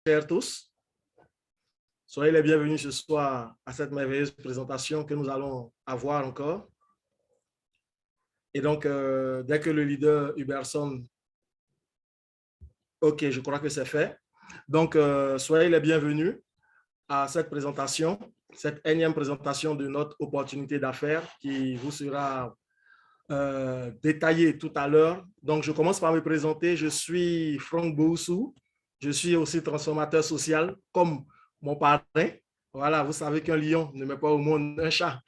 Chers tous, soyez les bienvenus ce soir à cette merveilleuse présentation que nous allons avoir encore. Et donc, dès que le leader Huberson, OK, je crois que c'est fait. Donc, soyez les bienvenus à cette présentation, cette énième présentation de notre opportunité d'affaires qui vous sera détaillée tout à l'heure. Donc, je commence par me présenter. Je suis Franck Boussou. Je suis aussi transformateur social comme mon parrain. Voilà, vous savez qu'un lion ne met pas au monde un chat.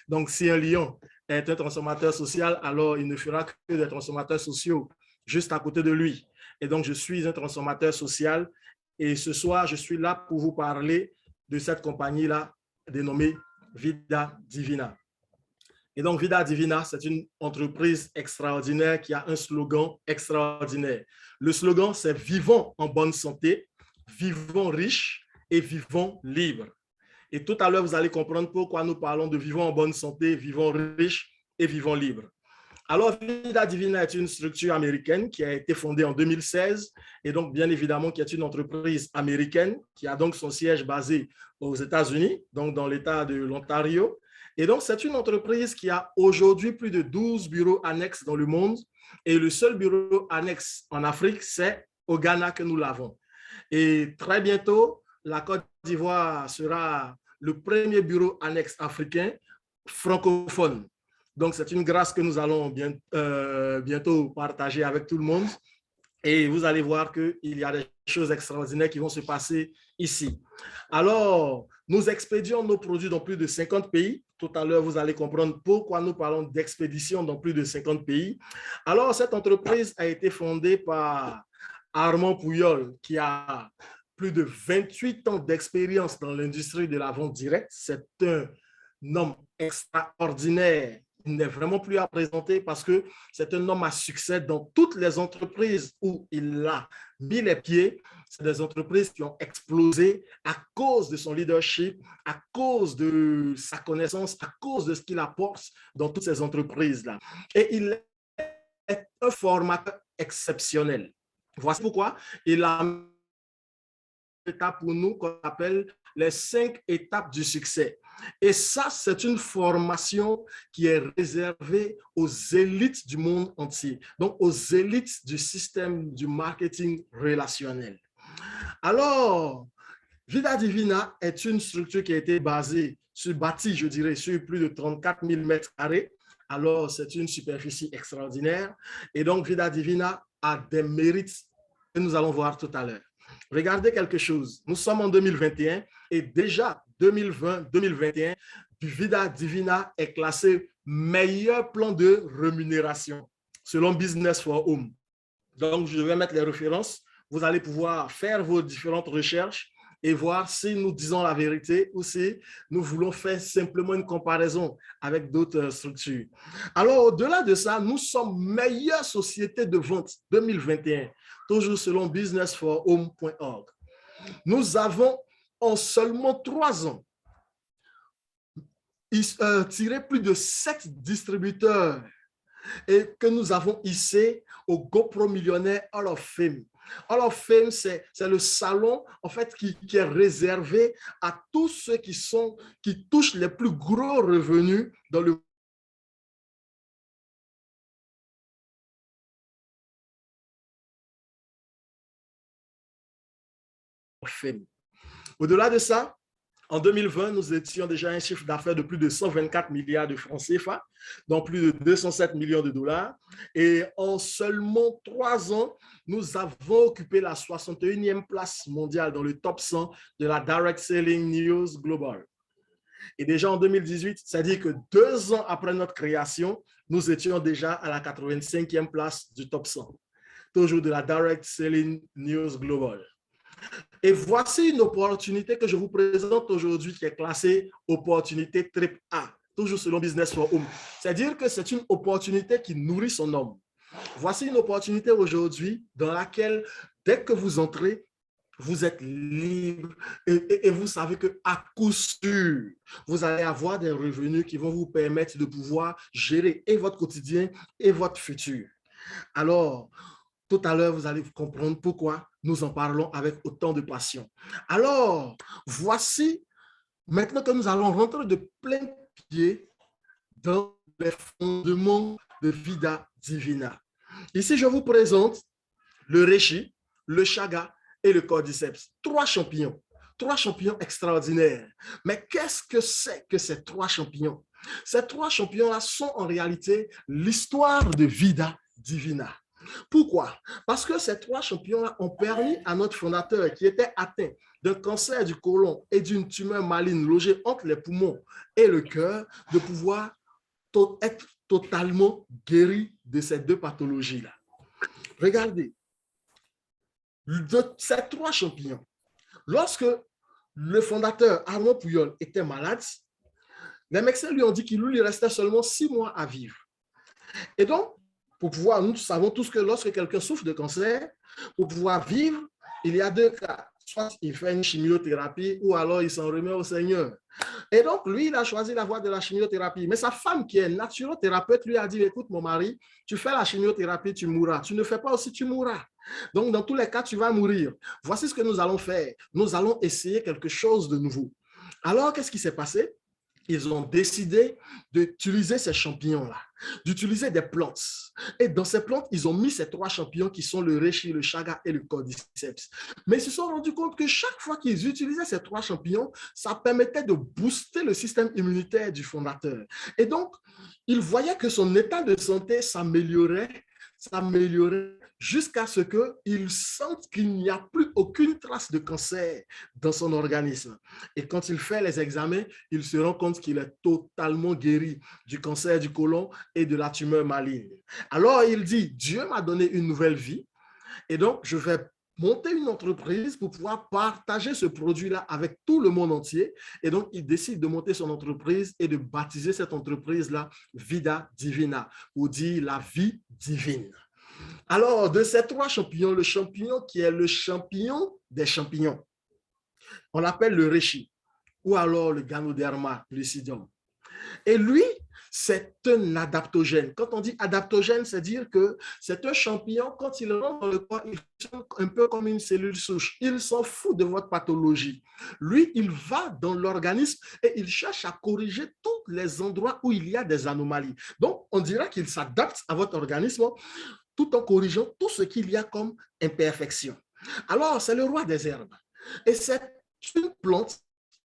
Donc, si un lion est un transformateur social, alors il ne fera que des transformateurs sociaux juste à côté de lui. Et donc, je suis un transformateur social. Et ce soir, je suis là pour vous parler de cette compagnie-là dénommée Vida Divina. Et donc, Vida Divina, c'est une entreprise extraordinaire qui a un slogan extraordinaire. Le slogan, c'est « Vivons en bonne santé, vivons riches et vivons libres ». Et tout à l'heure, vous allez comprendre pourquoi nous parlons de « Vivons en bonne santé, vivons riches et vivons libres ». Alors, Vida Divina est une structure américaine qui a été fondée en 2016 et donc, bien évidemment, qui est une entreprise américaine qui a donc son siège basé aux États-Unis, donc dans l'État de l'Ontario. Et donc, c'est une entreprise qui a aujourd'hui plus de 12 bureaux annexes dans le monde et le seul bureau annexe en Afrique, c'est au Ghana que nous l'avons. Et très bientôt, la Côte d'Ivoire sera le premier bureau annexe africain francophone. Donc, c'est une grâce que nous allons bientôt partager avec tout le monde. Et vous allez voir qu'il y a des choses extraordinaires qui vont se passer ici. Alors, nous expédions nos produits dans plus de 50 pays. Tout à l'heure, vous allez comprendre pourquoi nous parlons d'expédition dans plus de 50 pays. Alors, cette entreprise a été fondée par Armand Pouyol, qui a plus de 28 ans d'expérience dans l'industrie de la vente directe. C'est un homme extraordinaire. Il n'est vraiment plus à présenter parce que c'est un homme à succès dans toutes les entreprises où il a mis les pieds. C'est des entreprises qui ont explosé à cause de son leadership, à cause de sa connaissance, à cause de ce qu'il apporte dans toutes ces entreprises-là. Et il est un formateur exceptionnel. Voici pourquoi il a une étape pour nous qu'on appelle les 5 étapes du succès. Et ça, c'est une formation qui est réservée aux élites du monde entier, donc aux élites du système du marketing relationnel. Alors, Vida Divina est une structure qui a été bâtie, je dirais, sur plus de 34 000 mètres carrés. Alors, c'est une superficie extraordinaire. Et donc, Vida Divina a des mérites que nous allons voir tout à l'heure. Regardez quelque chose. Nous sommes en 2021 et déjà 2020-2021, Vida Divina est classé meilleur plan de rémunération selon Business for Home. Donc, je vais mettre les références. Vous allez pouvoir faire vos différentes recherches et voir si nous disons la vérité ou si nous voulons faire simplement une comparaison avec d'autres structures. Alors, au-delà de ça, nous sommes meilleure société de vente 2021, toujours selon businessforhome.org. Nous avons en seulement 3 ans tiré plus de 7 distributeurs et que nous avons hissé au GoPro Millionnaire Hall of Fame. Hall of Fame, c'est le salon en fait qui est réservé à tous ceux qui touchent les plus gros revenus dans le Fame. Au-delà de ça, en 2020, nous étions déjà à un chiffre d'affaires de plus de 124 milliards de francs CFA, donc plus de 207 millions de dollars. Et en seulement 3 ans, nous avons occupé la 61e place mondiale dans le top 100 de la Direct Selling News Global. Et déjà en 2018, c'est-à-dire que 2 ans après notre création, nous étions déjà à la 85e place du top 100, toujours de la Direct Selling News Global. Et voici une opportunité que je vous présente aujourd'hui qui est classée opportunité triple A, toujours selon Business for Home. C'est-à-dire que c'est une opportunité qui nourrit son homme. Voici une opportunité aujourd'hui dans laquelle, dès que vous entrez, vous êtes libre et vous savez qu'à coup sûr, vous allez avoir des revenus qui vont vous permettre de pouvoir gérer et votre quotidien et votre futur. Alors, Tout à l'heure, vous allez comprendre pourquoi nous en parlons avec autant de passion. Alors, voici, maintenant que nous allons rentrer de plein pied dans les fondements de Vida Divina. Ici, je vous présente le Reishi, le Chaga et le Cordyceps. Trois champignons extraordinaires. Mais qu'est-ce que c'est que ces trois champignons? Ces trois champignons-là sont en réalité l'histoire de Vida Divina. Pourquoi? Parce que ces trois champignons-là ont permis à notre fondateur qui était atteint d'un cancer du côlon et d'une tumeur maligne logée entre les poumons et le cœur de pouvoir être totalement guéri de ces deux pathologies-là. Regardez, de ces trois champignons, lorsque le fondateur Armand Pouilleul était malade, les médecins lui ont dit qu'il lui restait seulement 6 mois à vivre. Et donc, pour pouvoir, nous savons tous que lorsque quelqu'un souffre de cancer, pour pouvoir vivre, il y a deux cas. Soit il fait une chimiothérapie ou alors il s'en remet au Seigneur. Et donc, lui, il a choisi la voie de la chimiothérapie. Mais sa femme, qui est naturothérapeute, lui a dit, écoute, mon mari, tu fais la chimiothérapie, tu mourras. Tu ne fais pas aussi, tu mourras. Donc, dans tous les cas, tu vas mourir. Voici ce que nous allons faire. Nous allons essayer quelque chose de nouveau. Alors, qu'est-ce qui s'est passé? Ils ont décidé d'utiliser ces champignons-là, d'utiliser des plantes. Et dans ces plantes, ils ont mis ces trois champignons qui sont le reishi, le chaga et le cordyceps. Mais ils se sont rendus compte que chaque fois qu'ils utilisaient ces trois champignons, ça permettait de booster le système immunitaire du fondateur. Et donc, ils voyaient que son état de santé s'améliorait jusqu'à ce qu'ils sentent qu'il n'y a plus aucune trace de cancer dans son organisme. Et quand il fait les examens, il se rend compte qu'il est totalement guéri du cancer du côlon et de la tumeur maligne. Alors il dit, Dieu m'a donné une nouvelle vie et donc je vais monter une entreprise pour pouvoir partager ce produit-là avec tout le monde entier. Et donc, il décide de monter son entreprise et de baptiser cette entreprise-là Vida Divina, ou dit la vie divine. Alors, de ces trois champignons, le champignon qui est le champignon des champignons, on l'appelle le reishi, ou alors le Ganoderma lucidum. Et lui, c'est un adaptogène. Quand on dit adaptogène, c'est dire que c'est un champignon, quand il rentre dans le corps, il fonctionne un peu comme une cellule souche. Il s'en fout de votre pathologie. Lui, il va dans l'organisme et il cherche à corriger tous les endroits où il y a des anomalies. Donc, on dira qu'il s'adapte à votre organisme tout en corrigeant tout ce qu'il y a comme imperfection. Alors, c'est le roi des herbes. Et c'est une plante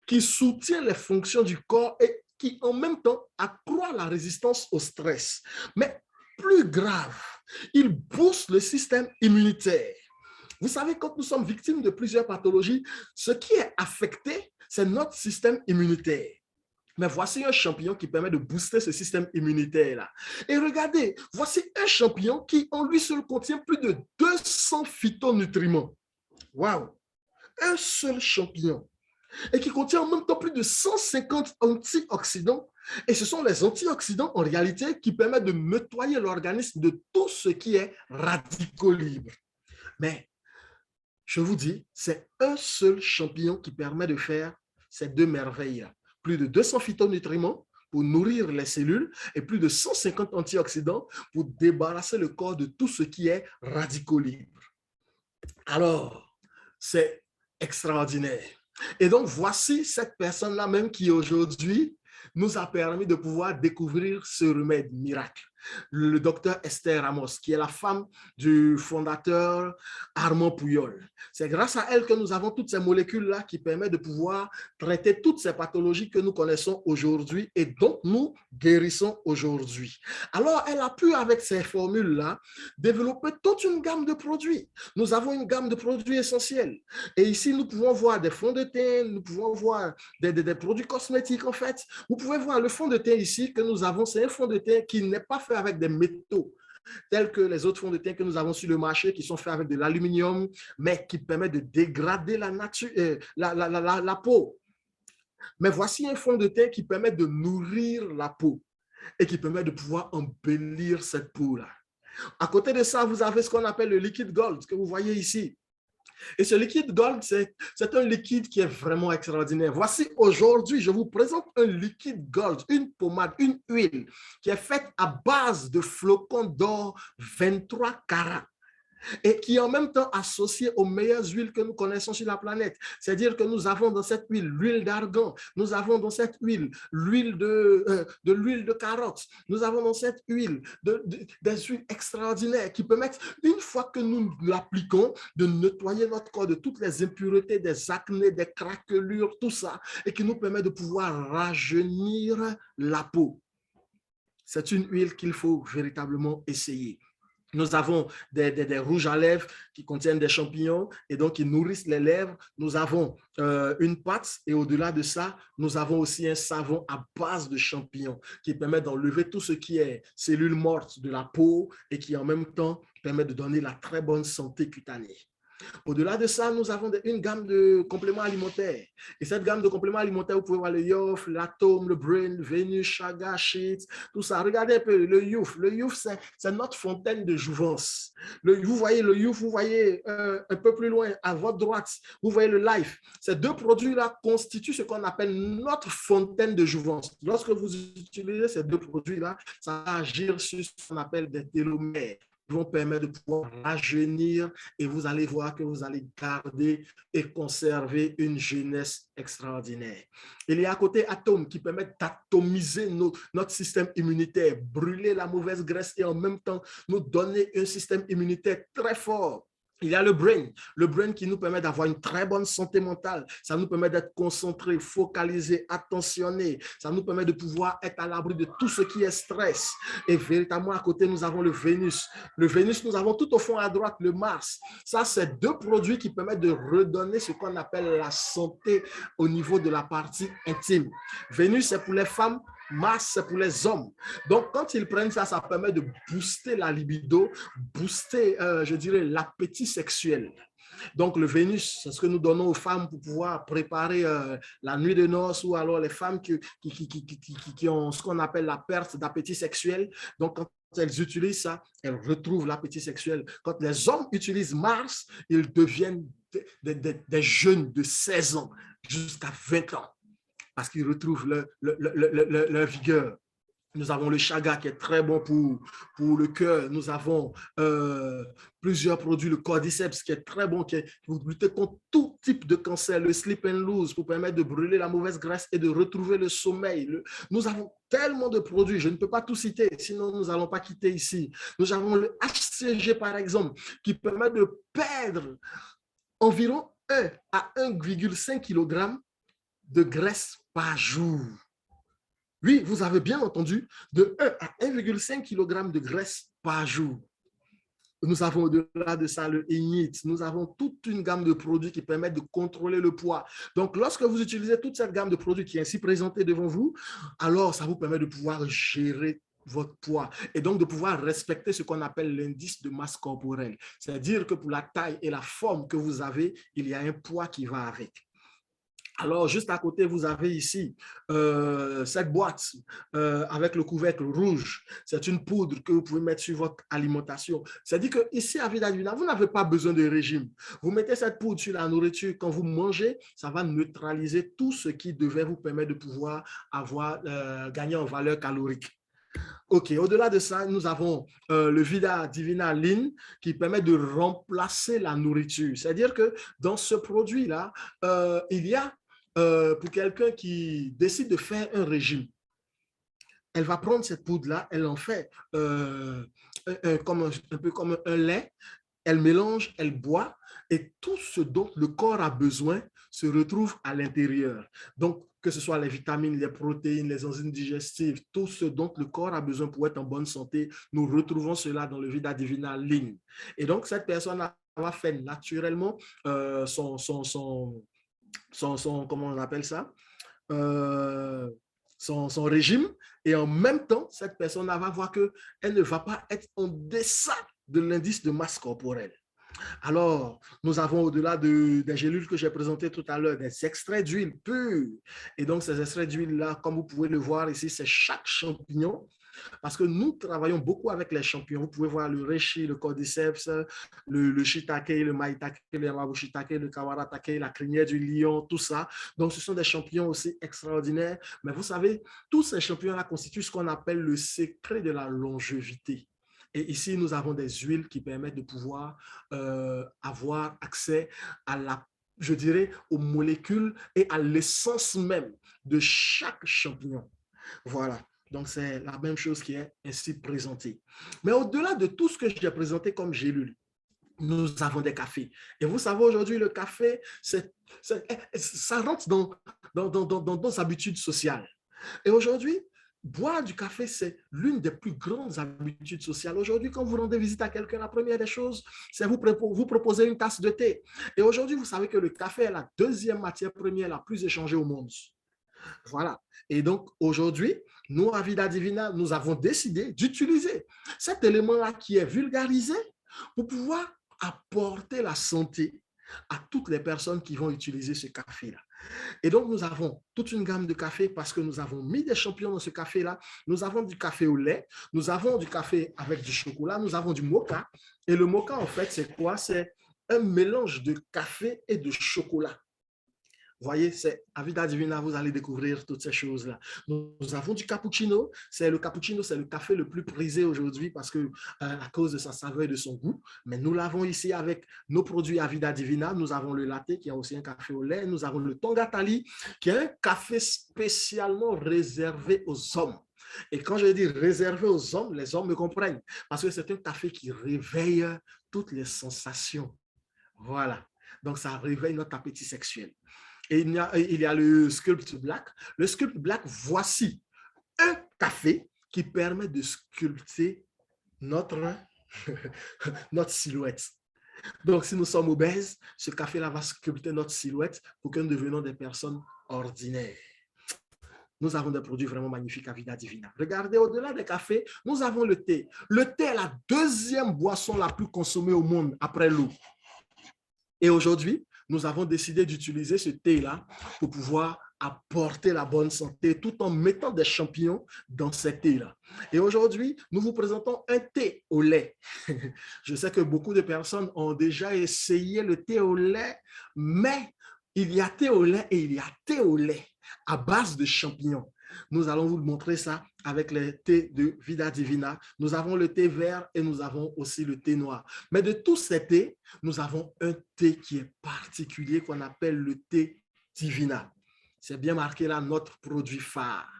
qui soutient les fonctions du corps et qui en même temps accroît la résistance au stress. Mais plus grave, il booste le système immunitaire. Vous savez, quand nous sommes victimes de plusieurs pathologies, ce qui est affecté, c'est notre système immunitaire. Mais voici un champignon qui permet de booster ce système immunitaire-là. Et regardez, voici un champignon qui en lui seul contient plus de 200 phytonutriments. Waouh! Un seul champignon. Et qui contient en même temps plus de 150 antioxydants. Et ce sont les antioxydants, en réalité, qui permettent de nettoyer l'organisme de tout ce qui est radicaux libres. Mais, je vous dis, c'est un seul champignon qui permet de faire ces deux merveilles-là. Plus de 200 phytonutriments pour nourrir les cellules et plus de 150 antioxydants pour débarrasser le corps de tout ce qui est radicaux libres. Alors, c'est extraordinaire. Et donc, voici cette personne-là même qui aujourd'hui nous a permis de pouvoir découvrir ce remède miracle. Le docteur Esther Ramos, qui est la femme du fondateur Armand Pouilleul. C'est grâce à elle que nous avons toutes ces molécules-là qui permettent de pouvoir traiter toutes ces pathologies que nous connaissons aujourd'hui et dont nous guérissons aujourd'hui. Alors, elle a pu, avec ces formules-là, développer toute une gamme de produits. Nous avons une gamme de produits essentiels. Et ici, nous pouvons voir des fonds de teint, nous pouvons voir des produits cosmétiques, en fait. Vous pouvez voir le fond de teint ici que nous avons, c'est un fond de teint qui n'est pas fait avec des métaux, tels que les autres fonds de teint que nous avons sur le marché, qui sont faits avec de l'aluminium, mais qui permettent de dégrader la peau. Mais voici un fond de teint qui permet de nourrir la peau et qui permet de pouvoir embellir cette peau-là. À côté de ça, vous avez ce qu'on appelle le liquide gold, que vous voyez ici. Et ce liquide gold, c'est un liquide qui est vraiment extraordinaire. Voici aujourd'hui, je vous présente un liquide gold, une pommade, une huile qui est faite à base de flocons d'or 23 carats. et qui est en même temps associée aux meilleures huiles que nous connaissons sur la planète. C'est-à-dire que nous avons dans cette huile l'huile d'argan, nous avons dans cette huile l'huile de l'huile de carotte, nous avons dans cette huile des huiles extraordinaires qui permettent, une fois que nous l'appliquons, de nettoyer notre corps de toutes les impuretés, des acnés, des craquelures, tout ça, et qui nous permet de pouvoir rajeunir la peau. C'est une huile qu'il faut véritablement essayer. Nous avons des rouges à lèvres qui contiennent des champignons et donc qui nourrissent les lèvres. Nous avons une pâte et au-delà de ça, nous avons aussi un savon à base de champignons qui permet d'enlever tout ce qui est cellules mortes de la peau et qui en même temps permet de donner la très bonne santé cutanée. Au-delà de ça, nous avons une gamme de compléments alimentaires. Et cette gamme de compléments alimentaires, vous pouvez voir le Youf, l'Atome, le Brain, le Venus, Chaga, Sheets, tout ça. Regardez un peu le Youf. Le Youf, c'est notre fontaine de jouvence. Vous voyez le Youf, vous voyez un peu plus loin, à votre droite, vous voyez le Life. Ces deux produits-là constituent ce qu'on appelle notre fontaine de jouvence. Lorsque vous utilisez ces deux produits-là, ça va agir sur ce qu'on appelle des télomères, vont permettre de pouvoir rajeunir et vous allez voir que vous allez garder et conserver une jeunesse extraordinaire. Il y a à côté Atome qui permet d'atomiser notre système immunitaire, brûler la mauvaise graisse et en même temps nous donner un système immunitaire très fort. Il y a le brain qui nous permet d'avoir une très bonne santé mentale. Ça nous permet d'être concentré, focalisé, attentionné. Ça nous permet de pouvoir être à l'abri de tout ce qui est stress. Et véritablement, à côté, nous avons le Vénus. Le Vénus, nous avons tout au fond à droite le Mars. Ça, c'est deux produits qui permettent de redonner ce qu'on appelle la santé au niveau de la partie intime. Vénus, c'est pour les femmes. Mars, c'est pour les hommes. Donc, quand ils prennent ça, ça permet de booster la libido, booster, je dirais, l'appétit sexuel. Donc, le Vénus, c'est ce que nous donnons aux femmes pour pouvoir préparer la nuit de noces ou alors les femmes qui ont ce qu'on appelle la perte d'appétit sexuel. Donc, quand elles utilisent ça, elles retrouvent l'appétit sexuel. Quand les hommes utilisent Mars, ils deviennent des jeunes de 16 ans jusqu'à 20 ans. Parce qu'ils retrouvent leur vigueur. Nous avons le chaga qui est très bon pour le cœur. Nous avons plusieurs produits, le cordyceps qui est très bon, qui pour lutter contre tout type de cancer, le sleep and lose pour permettre de brûler la mauvaise graisse et de retrouver le sommeil. Nous avons tellement de produits, je ne peux pas tout citer, sinon nous n'allons pas quitter ici. Nous avons le HCG par exemple, qui permet de perdre environ 1 à 1,5 kg de graisse par jour. Oui, vous avez bien entendu, de 1 à 1,5 kg de graisse par jour. Nous avons au-delà de ça le INIT. Nous avons toute une gamme de produits qui permettent de contrôler le poids. Donc, lorsque vous utilisez toute cette gamme de produits qui est ainsi présentée devant vous, alors ça vous permet de pouvoir gérer votre poids et donc de pouvoir respecter ce qu'on appelle l'indice de masse corporelle. C'est-à-dire que pour la taille et la forme que vous avez, il y a un poids qui va avec. Alors, juste à côté, vous avez ici cette boîte avec le couvercle rouge. C'est une poudre que vous pouvez mettre sur votre alimentation. C'est-à-dire qu'ici, à Vida Divina, vous n'avez pas besoin de régime. Vous mettez cette poudre sur la nourriture. Quand vous mangez, ça va neutraliser tout ce qui devait vous permettre de pouvoir gagner en valeur calorique. OK, au-delà de ça, nous avons le Vida Divina Lean qui permet de remplacer la nourriture. C'est-à-dire que dans ce produit-là, il y a pour quelqu'un qui décide de faire un régime, elle va prendre cette poudre-là, elle en fait un peu comme un lait, elle mélange, elle boit et tout ce dont le corps a besoin se retrouve à l'intérieur. Donc, que ce soit les vitamines, les protéines, les enzymes digestives, tout ce dont le corps a besoin pour être en bonne santé, nous retrouvons cela dans le Vida Divina Lean. Et donc, cette personne va faire naturellement comment on appelle ça, son régime, et en même temps, cette personne va voir qu'elle ne va pas être en deçà de l'indice de masse corporelle. Alors, nous avons au-delà des gélules que j'ai présentées tout à l'heure, des extraits d'huile pure. Et donc, ces extraits d'huile-là, comme vous pouvez le voir ici, c'est chaque champignon. Parce que nous travaillons beaucoup avec les champignons. Vous pouvez voir le reishi, le cordyceps, le shiitake, le maitake, le yamabushitake, le kawaratake, la crinière du lion, tout ça. Donc, ce sont des champignons aussi extraordinaires. Mais vous savez, tous ces champignons-là constituent ce qu'on appelle le secret de la longévité. Et ici, nous avons des huiles qui permettent de pouvoir avoir accès à la, je dirais, aux molécules et à l'essence même de chaque champignon. Voilà. Donc, c'est la même chose qui est ainsi présentée. Mais au-delà de tout ce que j'ai présenté comme gélule, nous avons des cafés. Et vous savez, aujourd'hui, le café, ça rentre dans nos habitudes sociales. Et aujourd'hui, boire du café, c'est l'une des plus grandes habitudes sociales. Aujourd'hui, quand vous rendez visite à quelqu'un, la première des choses, c'est vous proposer une tasse de thé. Et aujourd'hui, vous savez que le café est la deuxième matière première la plus échangée au monde. Voilà. Et donc, aujourd'hui, nous, à Vida Divina, nous avons décidé d'utiliser cet élément-là qui est vulgarisé pour pouvoir apporter la santé à toutes les personnes qui vont utiliser ce café-là. Et donc, nous avons toute une gamme de café parce que nous avons mis des champignons dans ce café-là. Nous avons du café au lait, nous avons du café avec du chocolat, nous avons du mocha. Et le mocha, en fait, c'est quoi? C'est un mélange de café et de chocolat. Vous voyez, c'est à Vida Divina, vous allez découvrir toutes ces choses-là. Nous avons du cappuccino. Le cappuccino, c'est le café le plus prisé aujourd'hui parce que à cause de sa saveur et de son goût. Mais nous l'avons ici avec nos produits à Vida Divina. Nous avons le latte qui est aussi un café au lait. Nous avons le Tongatali qui est un café spécialement réservé aux hommes. Et quand je dis réservé aux hommes, les hommes me comprennent parce que c'est un café qui réveille toutes les sensations. Voilà. Donc, ça réveille notre appétit sexuel. Et il y a le Sculpt Black. Le Sculpt Black, voici un café qui permet de sculpter notre silhouette. Donc, si nous sommes obèses, ce café-là va sculpter notre silhouette pour que nous devenions des personnes ordinaires. Nous avons des produits vraiment magnifiques à Vida Divina. Regardez, au-delà des cafés, nous avons le thé. Le thé est la deuxième boisson la plus consommée au monde après l'eau. Et aujourd'hui, nous avons décidé d'utiliser ce thé-là pour pouvoir apporter la bonne santé tout en mettant des champignons dans ce thé-là. Et aujourd'hui, nous vous présentons un thé au lait. Je sais que beaucoup de personnes ont déjà essayé le thé au lait, mais il y a thé au lait et il y a thé au lait à base de champignons. Nous allons vous montrer ça avec le thé de Vida Divina. Nous avons le thé vert et nous avons aussi le thé noir. Mais de tous ces thés, nous avons un thé qui est particulier qu'on appelle le thé Divina. C'est bien marqué là, notre produit phare.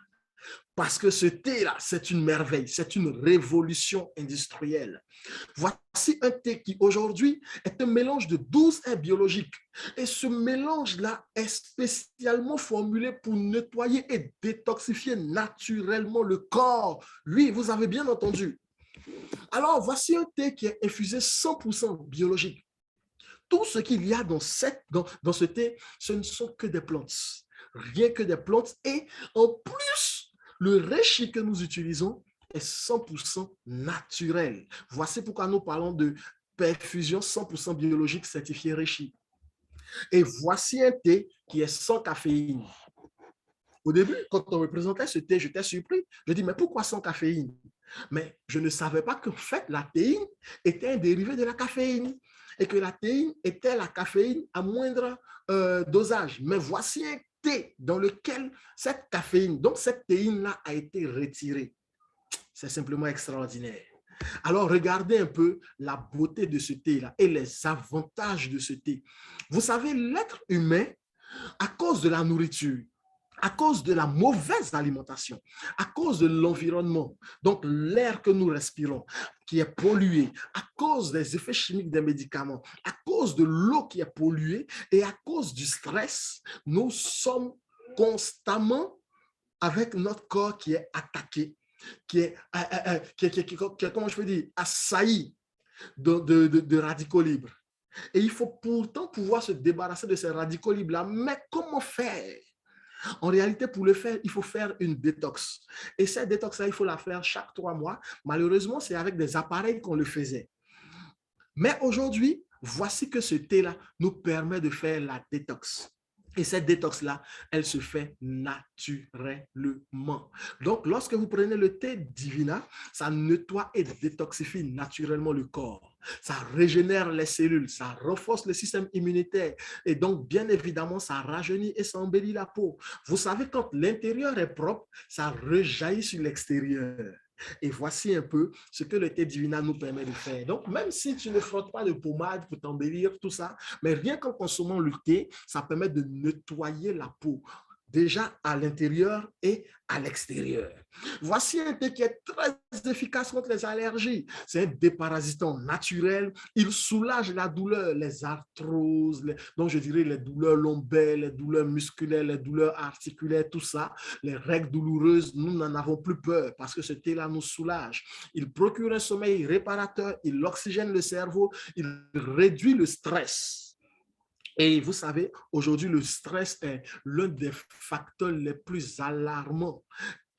Parce que ce thé-là, c'est une merveille, c'est une révolution industrielle. Voici un thé qui aujourd'hui est un mélange de 12 herbes biologiques. Et ce mélange-là est spécialement formulé pour nettoyer et détoxifier naturellement le corps. Oui, vous avez bien entendu. Alors, voici un thé qui est infusé 100% biologique. Tout ce qu'il y a dans ce thé, ce ne sont que des plantes. Rien que des plantes. Et en plus, le réchi que nous utilisons est 100% naturel. Voici pourquoi nous parlons de perfusion 100% biologique certifiée réchi. Et voici un thé qui est sans caféine. Au début, quand on me présentait ce thé, j'étais surpris. Je dis, mais pourquoi sans caféine? Mais je ne savais pas qu'en fait, la théine était un dérivé de la caféine et que la théine était la caféine à moindre dosage. Mais voici un thé dans lequel cette caféine, donc cette théine-là a été retirée. C'est simplement extraordinaire. Alors, regardez un peu la beauté de ce thé-là et les avantages de ce thé. Vous savez, l'être humain, à cause de la nourriture, à cause de la mauvaise alimentation, à cause de l'environnement, donc l'air que nous respirons, qui est pollué, à cause des effets chimiques des médicaments, à cause de l'eau qui est polluée et à cause du stress, nous sommes constamment avec notre corps qui est attaqué, qui est comment je peux dire, assailli de radicaux libres. Et il faut pourtant pouvoir se débarrasser de ces radicaux libres-là. Mais comment faire? En réalité, pour le faire, il faut faire une détox. Et cette détox-là, il faut la faire chaque 3 mois. Malheureusement, c'est avec des appareils qu'on le faisait. Mais aujourd'hui, voici que ce thé-là nous permet de faire la détox. Et cette détox-là, elle se fait naturellement. Donc, lorsque vous prenez le thé Divina, ça nettoie et détoxifie naturellement le corps. Ça régénère les cellules, ça renforce le système immunitaire. Et donc, bien évidemment, ça rajeunit et ça embellit la peau. Vous savez, quand l'intérieur est propre, ça rejaillit sur l'extérieur. Et voici un peu ce que le thé divina nous permet de faire. Donc, même si tu ne frottes pas de pommade pour t'embellir, tout ça, mais rien qu'en consommant le thé, ça permet de nettoyer la peau, déjà à l'intérieur et à l'extérieur. Voici un thé qui est très efficace contre les allergies. C'est un déparasitant naturel. Il soulage la douleur, les arthroses, donc je dirais les douleurs lombaires, les douleurs musculaires, les douleurs articulaires, tout ça. Les règles douloureuses, nous n'en avons plus peur parce que ce thé-là nous soulage. Il procure un sommeil réparateur, il oxygène le cerveau, il réduit le stress. Et vous savez, aujourd'hui, le stress est l'un des facteurs les plus alarmants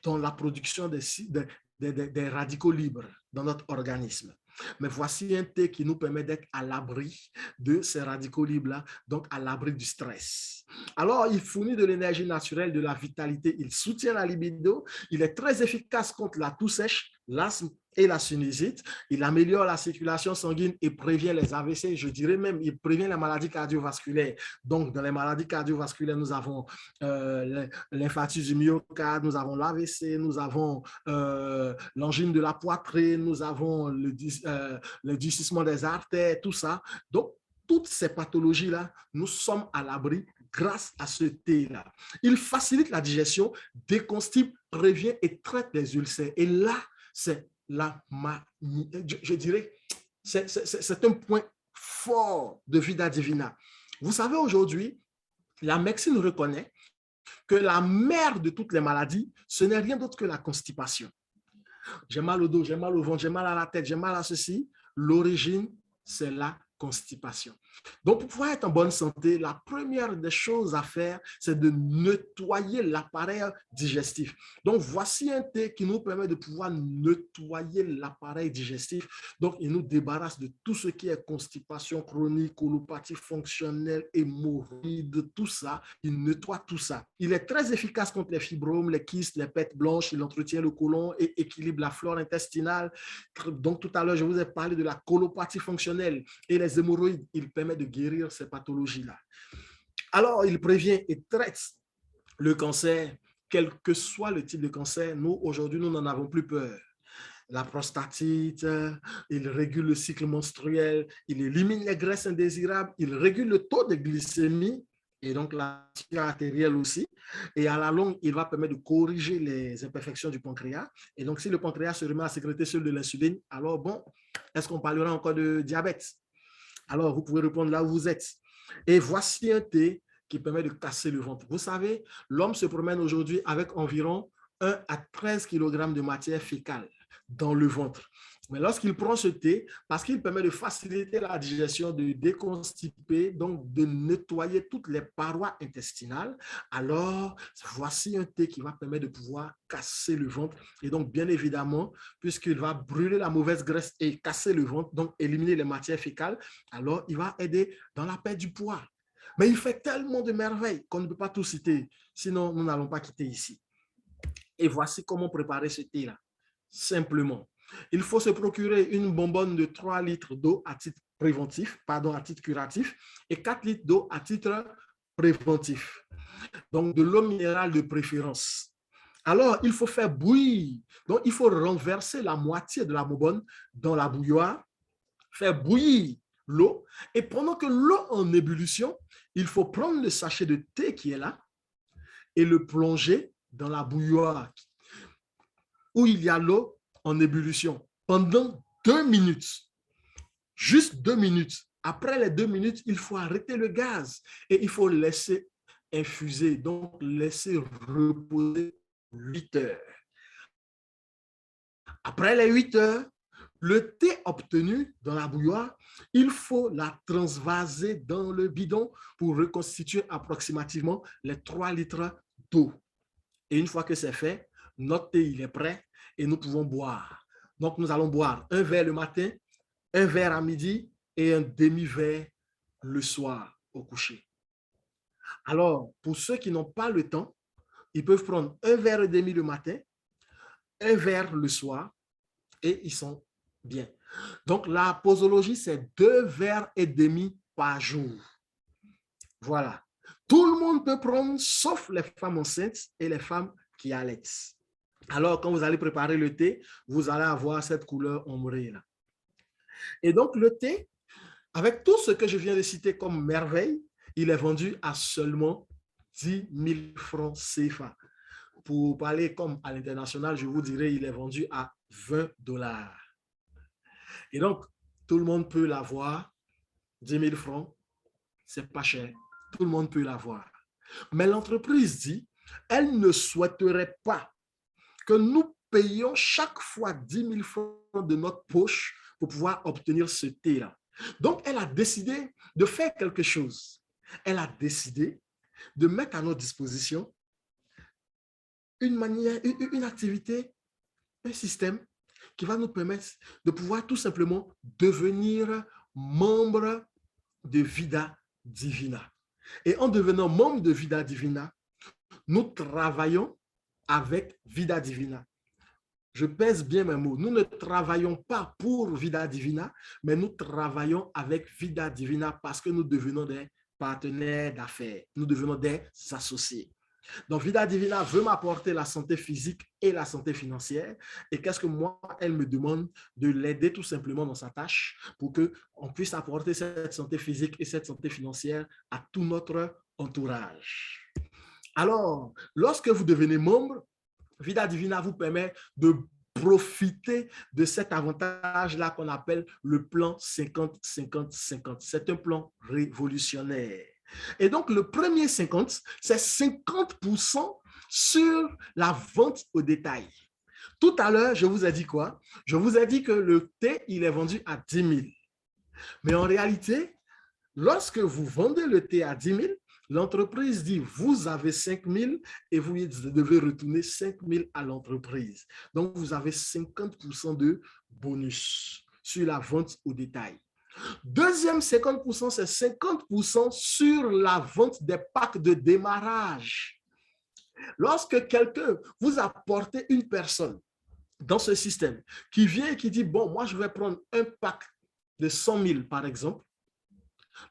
dans la production des radicaux libres dans notre organisme. Mais voici un thé qui nous permet d'être à l'abri de ces radicaux libres-là, donc à l'abri du stress. Alors, il fournit de l'énergie naturelle, de la vitalité, il soutient la libido, il est très efficace contre la toux sèche, l'asthme et la sinusite, il améliore la circulation sanguine et prévient les AVC, je dirais même, il prévient les maladies cardiovasculaires. Donc, dans les maladies cardiovasculaires, nous avons l'infarctus du myocarde, nous avons l'AVC, nous avons l'angine de la poitrine, nous avons le durcissement des artères, tout ça. Donc, toutes ces pathologies-là, nous sommes à l'abri grâce à ce thé-là. Il facilite la digestion, déconstipe, prévient et traite les ulcères. Et là, c'est je dirais, c'est un point fort de Vida Divina. Vous savez, aujourd'hui, la médecine reconnaît que la mère de toutes les maladies, ce n'est rien d'autre que la constipation. J'ai mal au dos, j'ai mal au ventre, j'ai mal à la tête, j'ai mal à ceci. L'origine, c'est la constipation. Donc, pour pouvoir être en bonne santé, la première des choses à faire, c'est de nettoyer l'appareil digestif. Donc, voici un thé qui nous permet de pouvoir nettoyer l'appareil digestif. Donc, il nous débarrasse de tout ce qui est constipation chronique, colopathie fonctionnelle, hémorroïdes, tout ça. Il nettoie tout ça. Il est très efficace contre les fibromes, les kystes, les pètes blanches. Il entretient le côlon et équilibre la flore intestinale. Donc, tout à l'heure, je vous ai parlé de la colopathie fonctionnelle et les hémorroïdes. Il permet de guérir ces pathologies-là. Alors, il prévient et traite le cancer, quel que soit le type de cancer. Nous, aujourd'hui, nous n'en avons plus peur. La prostatite, il régule le cycle menstruel, il élimine les graisses indésirables, il régule le taux de glycémie et donc la tension artérielle aussi. Et à la longue, il va permettre de corriger les imperfections du pancréas. Et donc, si le pancréas se remet à sécréter seul de l'insuline, alors bon, est-ce qu'on parlera encore de diabète? Alors, vous pouvez répondre là où vous êtes. Et voici un thé qui permet de casser le ventre. Vous savez, l'homme se promène aujourd'hui avec environ 1 à 13 kg de matière fécale dans le ventre. Mais lorsqu'il prend ce thé, parce qu'il permet de faciliter la digestion, de déconstiper, donc de nettoyer toutes les parois intestinales, alors voici un thé qui va permettre de pouvoir casser le ventre. Et donc, bien évidemment, puisqu'il va brûler la mauvaise graisse et casser le ventre, donc éliminer les matières fécales, alors il va aider dans la perte du poids. Mais il fait tellement de merveilles qu'on ne peut pas tout citer, sinon nous n'allons pas quitter ici. Et voici comment préparer ce thé-là. Simplement, il faut se procurer une bonbonne de 3 litres d'eau à titre préventif, pardon, à titre curatif, et 4 litres d'eau à titre préventif. Donc, de l'eau minérale de préférence. Alors, il faut faire bouillir. Donc, il faut renverser la moitié de la bonbonne dans la bouilloire, faire bouillir l'eau, et pendant que l'eau est en ébullition, il faut prendre le sachet de thé qui est là et le plonger dans la bouilloire où il y a l'eau en ébullition pendant 2 minutes. Juste 2 minutes. Après les 2 minutes, il faut arrêter le gaz et il faut laisser infuser, donc laisser reposer 8 heures. Après les 8 heures, le thé obtenu dans la bouilloire, il faut la transvaser dans le bidon pour reconstituer approximativement les 3 litres d'eau. Et une fois que c'est fait, notre thé il est prêt et nous pouvons boire. Donc, nous allons boire un verre le matin, un verre à midi et un demi-verre le soir au coucher. Alors, pour ceux qui n'ont pas le temps, ils peuvent prendre un verre et demi le matin, un verre le soir et ils sont bien. Donc, la posologie, c'est 2 verres et demi par jour. Voilà. Tout le monde peut prendre, sauf les femmes enceintes et les femmes qui allaitent. Alors, quand vous allez préparer le thé, vous allez avoir cette couleur ombrée là. Et donc, le thé, avec tout ce que je viens de citer comme merveille, il est vendu à seulement 10 000 francs CFA. Pour parler comme à l'international, je vous dirais, il est vendu à 20 dollars. Et donc, tout le monde peut l'avoir. 10 000 francs, c'est pas cher. Tout le monde peut l'avoir. Mais l'entreprise dit, elle ne souhaiterait pas que nous payions chaque fois 10 000 francs de notre poche pour pouvoir obtenir ce thé-là. Donc, elle a décidé de faire quelque chose. Elle a décidé de mettre à notre disposition une manière, une activité, un système qui va nous permettre de pouvoir tout simplement devenir membre de Vida Divina. Et en devenant membre de Vida Divina, nous travaillons avec Vida Divina. Je pèse bien mes mots. Nous ne travaillons pas pour Vida Divina, mais nous travaillons avec Vida Divina parce que nous devenons des partenaires d'affaires. Nous devenons des associés. Donc, Vida Divina veut m'apporter la santé physique et la santé financière. Et qu'est-ce que moi, elle me demande? De l'aider tout simplement dans sa tâche pour qu'on puisse apporter cette santé physique et cette santé financière à tout notre entourage. Alors, lorsque vous devenez membre, Vida Divina vous permet de profiter de cet avantage-là qu'on appelle le plan 50-50-50. C'est un plan révolutionnaire. Et donc, le premier 50, c'est 50% sur la vente au détail. Tout à l'heure, je vous ai dit quoi? Je vous ai dit que le thé, il est vendu à 10 000. Mais en réalité, lorsque vous vendez le thé à 10 000, l'entreprise dit, vous avez 5 000 et vous devez retourner 5 000 à l'entreprise. Donc, vous avez 50% de bonus sur la vente au détail. Deuxième 50%, c'est 50% sur la vente des packs de démarrage. Lorsque quelqu'un vous apporte une personne dans ce système qui vient et qui dit, bon, moi, je vais prendre un pack de 100 000, par exemple,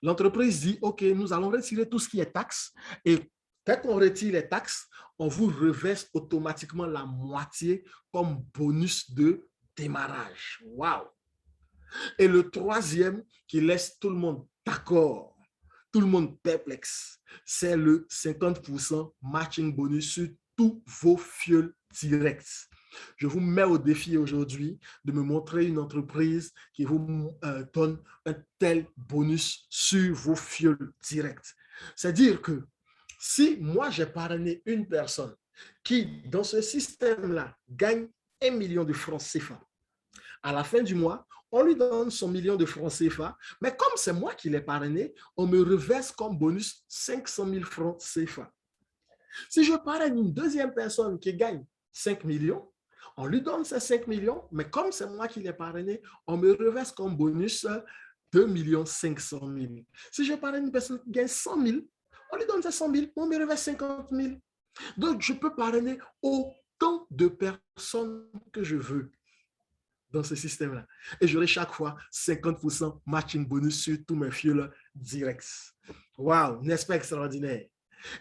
l'entreprise dit, OK, nous allons retirer tout ce qui est taxes et dès qu'on retire les taxes, on vous reverse automatiquement la moitié comme bonus de démarrage. Wow! Et le troisième qui laisse tout le monde d'accord, tout le monde perplexe, c'est le 50% matching bonus sur tous vos fuels directs. Je vous mets au défi aujourd'hui de me montrer une entreprise qui vous donne un tel bonus sur vos fuels directs. C'est-à-dire que si moi j'ai parrainé une personne qui, dans ce système-là, gagne 1 million de francs CFA, à la fin du mois, on lui donne son million de francs CFA, mais comme c'est moi qui l'ai parrainé, on me reverse comme bonus 500 000 francs CFA. Si je parraine une deuxième personne qui gagne 5 millions, on lui donne ces 5 millions, mais comme c'est moi qui l'ai parrainé, on me reverse comme bonus 2 500 000. Si je parraine une personne qui gagne 100 000, on lui donne ces 100 000, on me reverse 50 000. Donc, je peux parrainer autant de personnes que je veux dans ce système-là. Et j'aurai chaque fois 50% matching bonus sur tous mes fuels directs. Waouh, n'est-ce pas extraordinaire?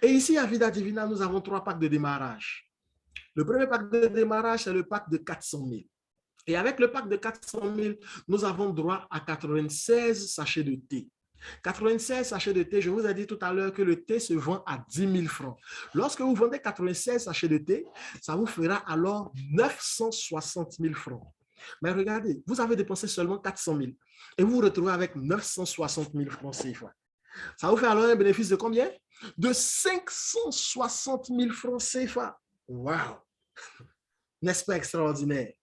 Et ici, à Vida Divina, nous avons 3 packs de démarrage. Le premier pack de démarrage, c'est le pack de 400 000. Et avec le pack de 400 000, nous avons droit à 96 sachets de thé. 96 sachets de thé, je vous ai dit tout à l'heure que le thé se vend à 10 000 francs. Lorsque vous vendez 96 sachets de thé, ça vous fera alors 960 000 francs. Mais regardez, vous avez dépensé seulement 400 000 et vous vous retrouvez avec 960 000 francs CFA. Ça vous fait alors un bénéfice de combien? De 560 000 francs CFA. Wow! N'est-ce pas extraordinaire?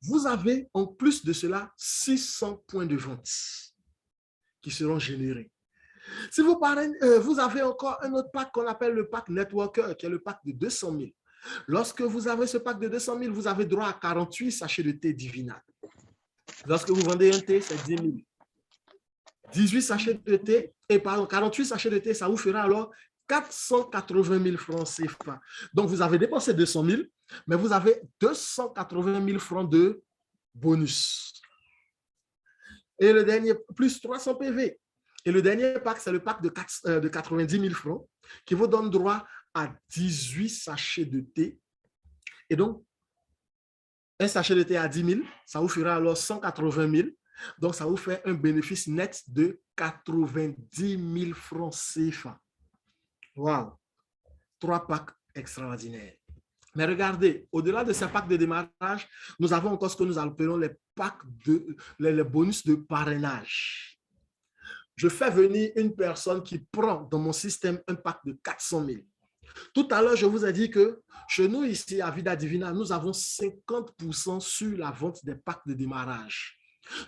Vous avez en plus de cela 600 points de vente qui seront générés. Si vous parlez, vous avez encore un autre pack qu'on appelle le pack Networker, qui est le pack de 200 000. Lorsque vous avez ce pack de 200 000, vous avez droit à 48 sachets de thé Divina. Lorsque vous vendez un thé, c'est 10 000. 18 sachets de thé, et pardon, 48 sachets de thé, ça vous fera alors 480 000 francs CFA. Donc, vous avez dépensé 200 000, mais vous avez 280 000 francs de bonus. Et le dernier, plus 300 PV. Et le dernier pack, c'est le pack de 90 000 francs qui vous donne droit à 18 sachets de thé Et donc, un sachet de thé à 10 000, ça vous fera alors 180 000. Donc, ça vous fait un bénéfice net de 90 000 francs CFA. Waouh! 3 packs extraordinaires. Mais regardez, au-delà de ces packs de démarrage, nous avons encore ce que nous appelons les bonus de parrainage. Je fais venir une personne qui prend dans mon système un pack de 400 000. Tout à l'heure, je vous ai dit que chez nous, ici, à Vida Divina, nous avons 50% sur la vente des packs de démarrage.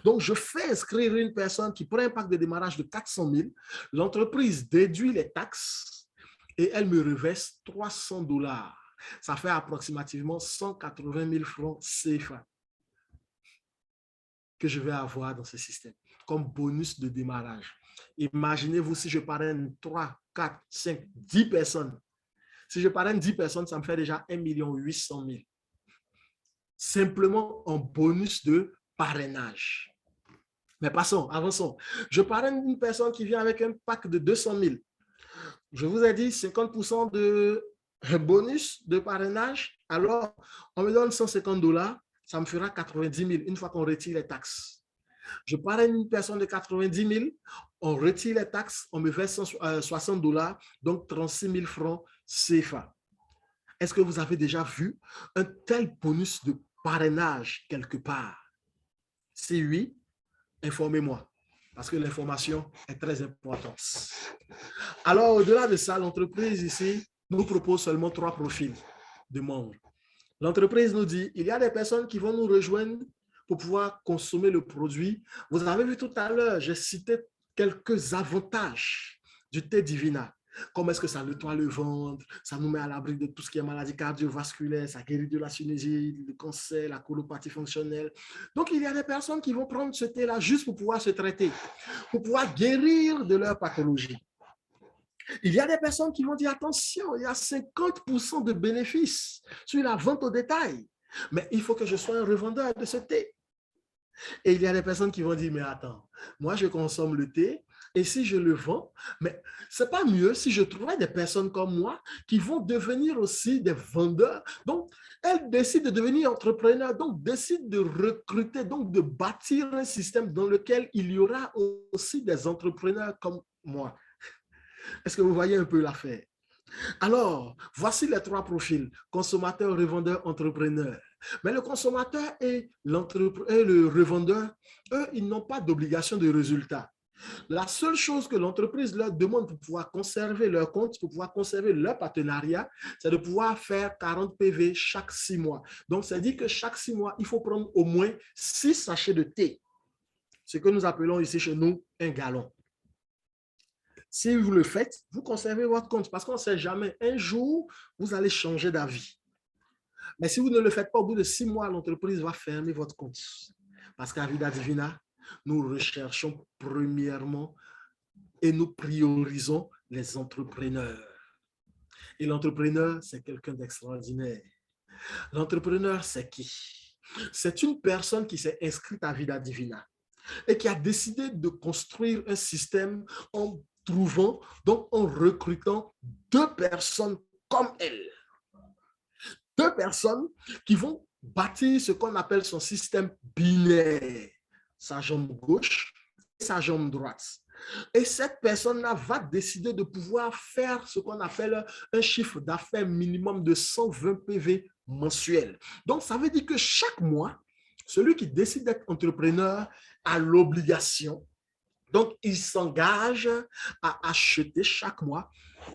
Donc, je fais inscrire une personne qui prend un pack de démarrage de 400 000. L'entreprise déduit les taxes et elle me reverse 300 $. Ça fait approximativement 180 000 francs CFA que je vais avoir dans ce système comme bonus de démarrage. Imaginez-vous si je parraine 3, 4, 5, 10 personnes. Si je parraine 10 personnes, ça me fait déjà 1 800 000. Simplement en bonus de parrainage. Mais passons, avançons. Je parraine une personne qui vient avec un pack de 200 000. Je vous ai dit 50% de bonus de parrainage. Alors, on me donne 150 $, ça me fera 90 000 une fois qu'on retire les taxes. Je parraine une personne de 90 000, on retire les taxes, on me verse 60 $, donc 36 000 francs CFA. Est-ce que vous avez déjà vu un tel bonus de parrainage quelque part? Si oui, informez-moi, parce que l'information est très importante. Alors, au-delà de ça, l'entreprise ici nous propose seulement 3 profils de membres. L'entreprise nous dit, il y a des personnes qui vont nous rejoindre pour pouvoir consommer le produit. Vous avez vu tout à l'heure, j'ai cité quelques avantages du thé Divina. Comment est-ce que ça nettoie le ventre, ça nous met à l'abri de tout ce qui est maladie cardiovasculaire, ça guérit de la sinusite, le cancer, la colopathie fonctionnelle. Donc, il y a des personnes qui vont prendre ce thé-là juste pour pouvoir se traiter, pour pouvoir guérir de leur pathologie. Il y a des personnes qui vont dire, attention, il y a 50% de bénéfices sur la vente au détail, mais il faut que je sois un revendeur de ce thé. Et il y a des personnes qui vont dire, mais attends, moi je consomme le thé, et si je le vends, mais c'est pas mieux si je trouvais des personnes comme moi qui vont devenir aussi des vendeurs. Donc, elles décident de devenir entrepreneurs, donc décident de recruter, donc de bâtir un système dans lequel il y aura aussi des entrepreneurs comme moi. Est-ce que vous voyez un peu l'affaire? Alors, voici les 3 profils, consommateur, revendeur, entrepreneur. Mais le consommateur et le revendeur, eux, ils n'ont pas d'obligation de résultat. La seule chose que l'entreprise leur demande pour pouvoir conserver leur compte, pour pouvoir conserver leur partenariat, c'est de pouvoir faire 40 PV chaque 6 mois. Donc, ça dit que chaque 6 mois, il faut prendre au moins 6 sachets de thé. Ce que nous appelons ici chez nous un gallon. Si vous le faites, vous conservez votre compte parce qu'on ne sait jamais. Un jour, vous allez changer d'avis. Mais si vous ne le faites pas, au bout de 6 mois, l'entreprise va fermer votre compte. Parce qu'à Vida Divina, nous recherchons premièrement et nous priorisons les entrepreneurs. Et l'entrepreneur, c'est quelqu'un d'extraordinaire. L'entrepreneur, c'est qui? C'est une personne qui s'est inscrite à Vida Divina et qui a décidé de construire un système en trouvant, donc en recrutant 2 personnes comme elle. 2 personnes qui vont bâtir ce qu'on appelle son système binaire, sa jambe gauche et sa jambe droite. Et cette personne-là va décider de pouvoir faire ce qu'on appelle un chiffre d'affaires minimum de 120 PV mensuel. Donc, ça veut dire que chaque mois, celui qui décide d'être entrepreneur a l'obligation. Donc, il s'engage à acheter chaque mois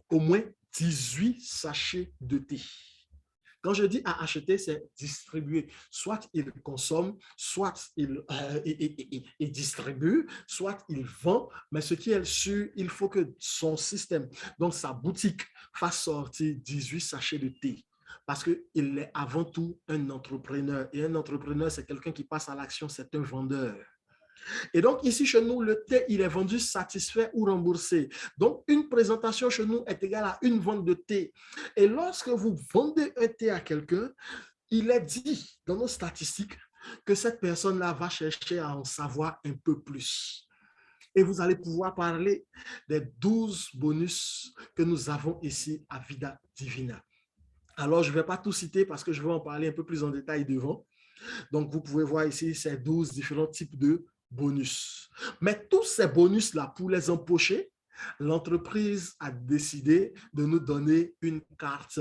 au moins 18 sachets de thé. Quand je dis à acheter, c'est distribuer. Soit il consomme, soit il distribue, soit il vend. Mais ce qui est sûr, il faut que son système, donc sa boutique, fasse sortir 18 sachets de thé. Parce qu'il est avant tout un entrepreneur. Et un entrepreneur, c'est quelqu'un qui passe à l'action, c'est un vendeur. Et donc, ici, chez nous, le thé, il est vendu satisfait ou remboursé. Donc, une présentation chez nous est égale à une vente de thé. Et lorsque vous vendez un thé à quelqu'un, il est dit dans nos statistiques que cette personne-là va chercher à en savoir un peu plus. Et vous allez pouvoir parler des 12 bonus que nous avons ici à Vida Divina. Alors, je ne vais pas tout citer parce que je vais en parler un peu plus en détail devant. Donc, vous pouvez voir ici ces 12 différents types de bonus. Mais tous ces bonus-là, pour les empocher, l'entreprise a décidé de nous donner une carte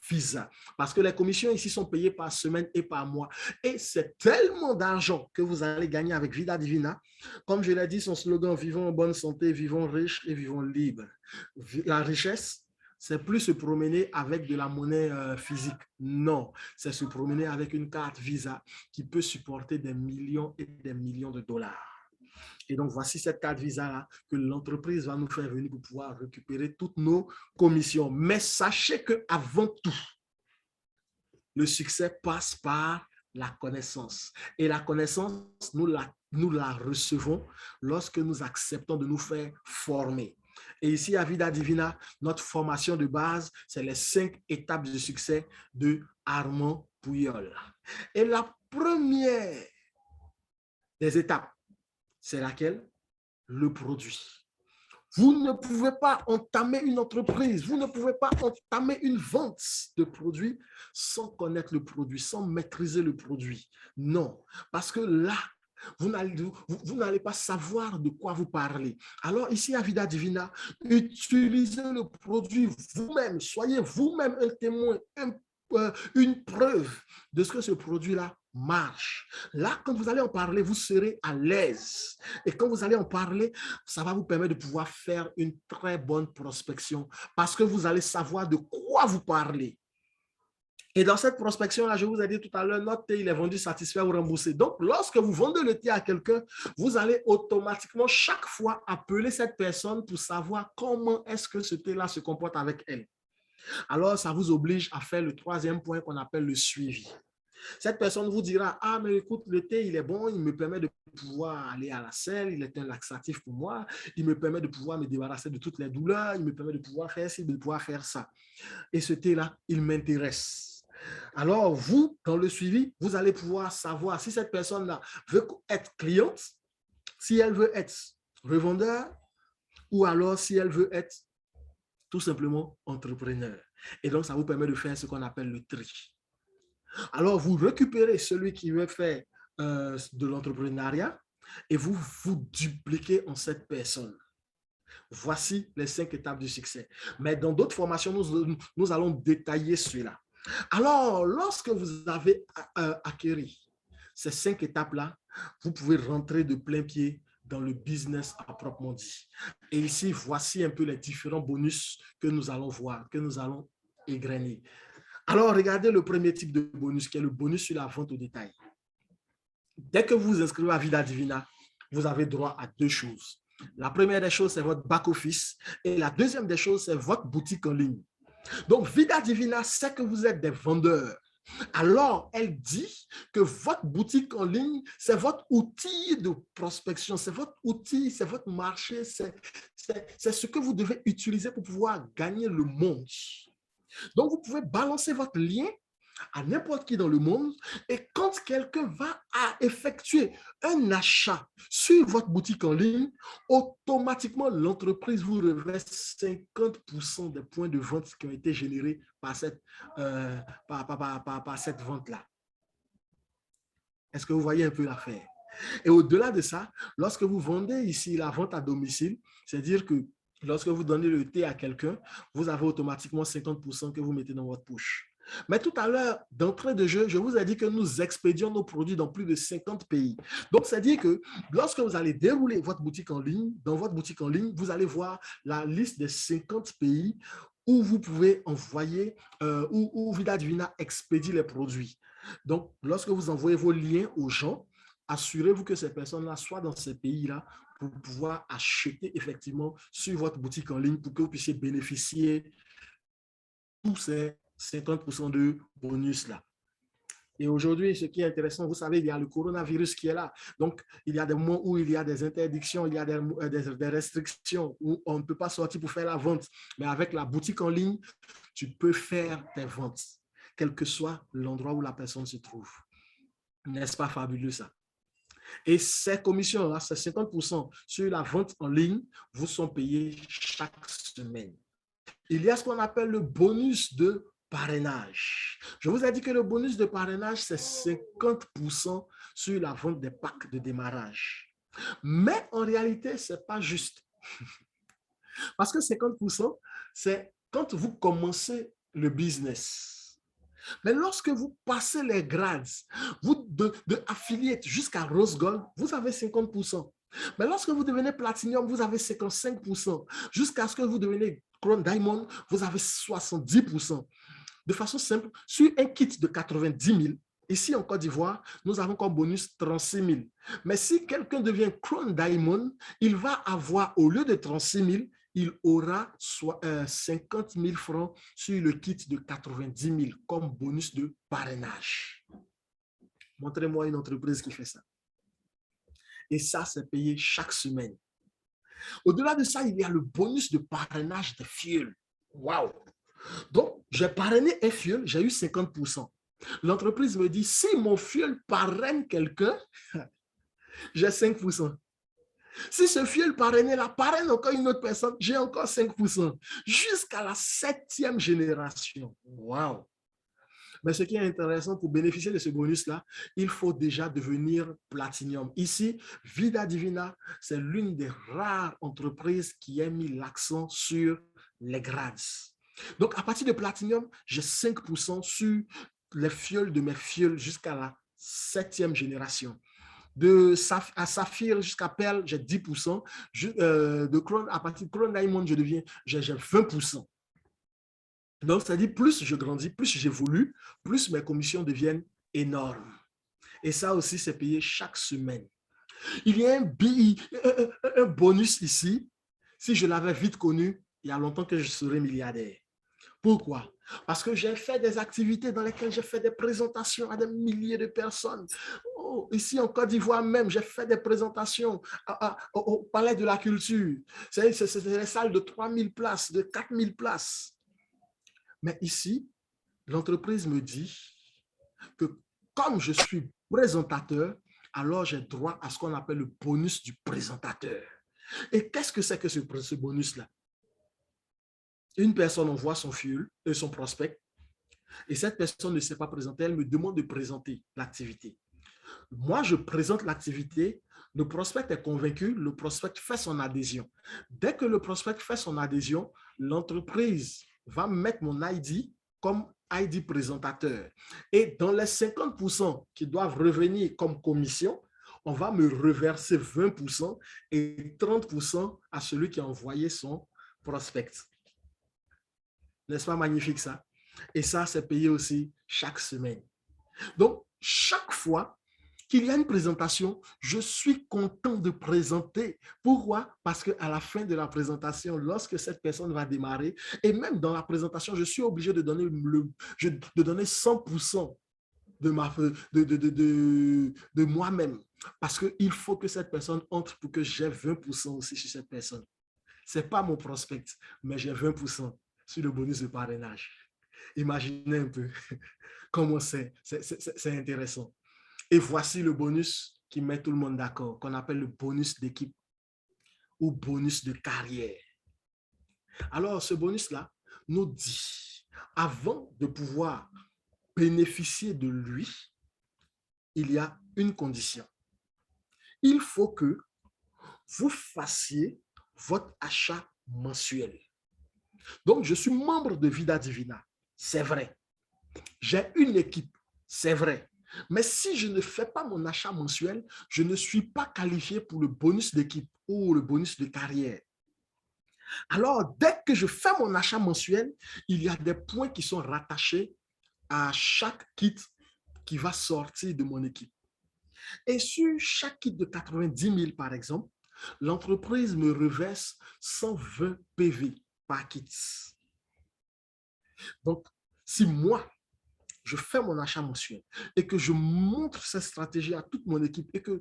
Visa. Parce que les commissions ici sont payées par semaine et par mois. Et c'est tellement d'argent que vous allez gagner avec Vida Divina. Comme je l'ai dit, son slogan, vivons en bonne santé, vivons riches et vivons libres. La richesse, c'est plus se promener avec de la monnaie physique. Non, c'est se promener avec une carte Visa qui peut supporter des millions et des millions de dollars. Et donc, voici cette carte Visa-là que l'entreprise va nous faire venir pour pouvoir récupérer toutes nos commissions. Mais sachez qu'avant tout, le succès passe par la connaissance. Et la connaissance, nous la recevons lorsque nous acceptons de nous faire former. Et ici, à Vida Divina, notre formation de base, c'est les 5 étapes de succès de Armand Pouyol. Et la première des étapes, c'est laquelle? Le produit. Vous ne pouvez pas entamer une entreprise, vous ne pouvez pas entamer une vente de produits sans connaître le produit, sans maîtriser le produit. Non, parce que là, vous n'allez pas savoir de quoi vous parlez. Alors ici à Vida Divina, utilisez le produit vous-même, soyez vous-même un témoin, une preuve de ce que ce produit-là marche. Là, quand vous allez en parler, vous serez à l'aise. Et quand vous allez en parler, ça va vous permettre de pouvoir faire une très bonne prospection parce que vous allez savoir de quoi vous parlez. Et dans cette prospection-là, je vous ai dit tout à l'heure, notre thé, il est vendu satisfait ou remboursé. Donc, lorsque vous vendez le thé à quelqu'un, vous allez automatiquement chaque fois appeler cette personne pour savoir comment est-ce que ce thé-là se comporte avec elle. Alors, ça vous oblige à faire le 3e point qu'on appelle le suivi. Cette personne vous dira, ah, mais écoute, le thé, il est bon, il me permet de pouvoir aller à la selle, il est un laxatif pour moi, il me permet de pouvoir me débarrasser de toutes les douleurs, il me permet de pouvoir faire ci, de pouvoir faire ça. Et ce thé-là, il m'intéresse. Alors, vous, dans le suivi, vous allez pouvoir savoir si cette personne-là veut être cliente, si elle veut être revendeur, ou alors si elle veut être tout simplement entrepreneur. Et donc, ça vous permet de faire ce qu'on appelle le tri. Alors, vous récupérez celui qui veut faire de l'entrepreneuriat et vous vous dupliquez en cette personne. Voici les 5 étapes du succès. Mais dans d'autres formations, nous allons détailler cela. Alors, lorsque vous avez acquis ces 5 étapes-là, vous pouvez rentrer de plein pied dans le business à proprement dit. Et ici, voici un peu les différents bonus que nous allons voir, que nous allons égrener. Alors, regardez le premier type de bonus, qui est le bonus sur la vente au détail. Dès que vous vous inscrivez à Vida Divina, vous avez droit à 2 choses. La première des choses, c'est votre back-office. Et la deuxième des choses, c'est votre boutique en ligne. Donc, Vida Divina sait que vous êtes des vendeurs. Alors, elle dit que votre boutique en ligne, c'est votre outil de prospection, c'est votre outil, c'est votre marché, c'est ce que vous devez utiliser pour pouvoir gagner le monde. Donc, vous pouvez balancer votre lien à n'importe qui dans le monde et quand quelqu'un va effectuer un achat sur votre boutique en ligne, automatiquement, l'entreprise vous reverse 50% des points de vente qui ont été générés par cette vente-là. Est-ce que vous voyez un peu l'affaire? Et au-delà de ça, lorsque vous vendez ici la vente à domicile, c'est-à-dire que lorsque vous donnez le thé à quelqu'un, vous avez automatiquement 50% que vous mettez dans votre poche. Mais tout à l'heure, d'entrée de jeu, je vous ai dit que nous expédions nos produits dans plus de 50 pays. Donc, c'est-à-dire que lorsque vous allez dérouler votre boutique en ligne, dans votre boutique en ligne, vous allez voir la liste des 50 pays où vous pouvez envoyer, où Vida Divina expédie les produits. Donc, lorsque vous envoyez vos liens aux gens, assurez-vous que ces personnes-là soient dans ces pays-là pour pouvoir acheter effectivement sur votre boutique en ligne pour que vous puissiez bénéficier de tous ces 50% de bonus là. Et aujourd'hui, ce qui est intéressant, vous savez, il y a le coronavirus qui est là. Donc, il y a des moments où il y a des interdictions, il y a des restrictions, où on ne peut pas sortir pour faire la vente. Mais avec la boutique en ligne, tu peux faire tes ventes, quel que soit l'endroit où la personne se trouve. N'est-ce pas fabuleux ça? Et ces commissions-là, ces 50% sur la vente en ligne, vous sont payés chaque semaine. Il y a ce qu'on appelle le bonus de parrainage. Je vous ai dit que le bonus de parrainage, c'est 50% sur la vente des packs de démarrage. Mais en réalité, ce n'est pas juste. Parce que 50%, c'est quand vous commencez le business. Mais lorsque vous passez les grades, vous de affiliate jusqu'à Rose Gold, vous avez 50%. Mais lorsque vous devenez Platinum, vous avez 55%. Jusqu'à ce que vous deveniez Crown Diamond, vous avez 70%. De façon simple, sur un kit de 90 000, ici en Côte d'Ivoire, nous avons comme bonus 36 000. Mais si quelqu'un devient Crown Diamond, il va avoir, au lieu de 36 000, il aura 50 000 francs sur le kit de 90 000 comme bonus de parrainage. Montrez-moi une entreprise qui fait ça. Et ça, c'est payé chaque semaine. Au-delà de ça, il y a le bonus de parrainage des fuels. Waouh! Donc, j'ai parrainé un fuel, j'ai eu 50%. L'entreprise me dit, si mon fuel parraine quelqu'un, j'ai 5%. Si ce fuel parrainé la parraine encore une autre personne, j'ai encore 5%. Jusqu'à la 7e génération. Waouh! Mais ce qui est intéressant, pour bénéficier de ce bonus-là, il faut déjà devenir Platinum. Ici, Vida Divina, c'est l'une des rares entreprises qui a mis l'accent sur les grades. Donc, à partir de Platinum, j'ai 5% sur les fioles de mes fioles jusqu'à la 7e génération. À Saphir jusqu'à Perle, j'ai 10%. De Crown, à partir de Crown Diamond, j'ai 20%. Donc, c'est-à-dire, plus je grandis, plus j'évolue, plus mes commissions deviennent énormes. Et ça aussi, c'est payé chaque semaine. Il y a un bonus ici. Si je l'avais vite connu, il y a longtemps que je serais milliardaire. Pourquoi? Parce que j'ai fait des activités dans lesquelles j'ai fait des présentations à des milliers de personnes. Oh, ici en Côte d'Ivoire même, j'ai fait des présentations au Palais de la Culture. C'est des salles de 3000 places, de 4000 places. Mais ici, l'entreprise me dit que comme je suis présentateur, alors j'ai droit à ce qu'on appelle le bonus du présentateur. Et qu'est-ce que c'est que ce bonus-là? Une personne envoie son fuel et son prospect, et cette personne ne s'est pas présentée, elle me demande de présenter l'activité. Moi, je présente l'activité, le prospect est convaincu, le prospect fait son adhésion. Dès que le prospect fait son adhésion, l'entreprise va mettre mon ID comme ID présentateur. Et dans les 50% qui doivent revenir comme commission, on va me reverser 20% et 30% à celui qui a envoyé son prospect. N'est-ce pas magnifique ça? Et ça, c'est payé aussi chaque semaine. Donc, chaque fois qu'il y a une présentation, je suis content de présenter. Pourquoi? Parce qu'à la fin de la présentation, lorsque cette personne va démarrer, et même dans la présentation, je suis obligé de donner, de donner 100% de moi-même. Parce qu'il faut que cette personne entre pour que j'ai 20% aussi sur cette personne. Ce n'est pas mon prospect, mais j'ai 20% sur le bonus de parrainage. Imaginez un peu comment c'est intéressant. Et voici le bonus qui met tout le monde d'accord, qu'on appelle le bonus d'équipe ou bonus de carrière. Alors, ce bonus-là nous dit, avant de pouvoir bénéficier de lui, il y a une condition. Il faut que vous fassiez votre achat mensuel. Donc, je suis membre de Vida Divina, c'est vrai. J'ai une équipe, c'est vrai. Mais si je ne fais pas mon achat mensuel, je ne suis pas qualifié pour le bonus d'équipe ou le bonus de carrière. Alors, dès que je fais mon achat mensuel, il y a des points qui sont rattachés à chaque kit qui va sortir de mon équipe. Et sur chaque kit de 90 000, par exemple, l'entreprise me reverse 120 PV par kit. Donc, si moi, je fais mon achat mensuel et que je montre cette stratégie à toute mon équipe et que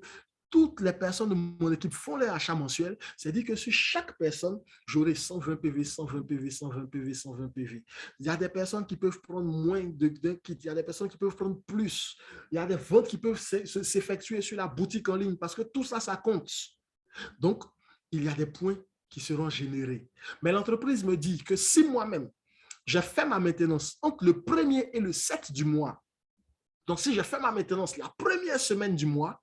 toutes les personnes de mon équipe font leur achat mensuel, c'est-à-dire que sur chaque personne, j'aurai 120 PV, 120 PV, 120 PV, 120 PV. Il y a des personnes qui peuvent prendre moins d'un kit, il y a des personnes qui peuvent prendre plus, il y a des ventes qui peuvent s'effectuer sur la boutique en ligne parce que tout ça, ça compte. Donc, il y a des points qui seront générés. Mais l'entreprise me dit que si moi-même, j'ai fait ma maintenance entre le 1er et le 7 du mois, donc si j'ai fait ma maintenance la première semaine du mois,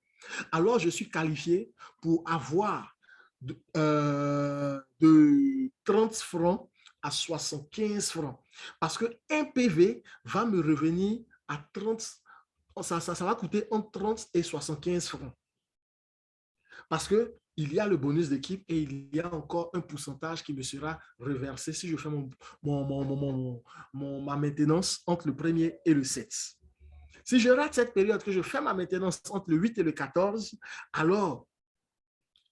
alors je suis qualifié pour avoir de 30 francs à 75 francs. Parce qu'un PV va me revenir à 30, ça va coûter entre 30 et 75 francs. Parce qu'il y a le bonus d'équipe et il y a encore un pourcentage qui me sera reversé si je fais ma maintenance entre le 1er et le 7. Si je rate cette période, que je fais ma maintenance entre le 8 et le 14, alors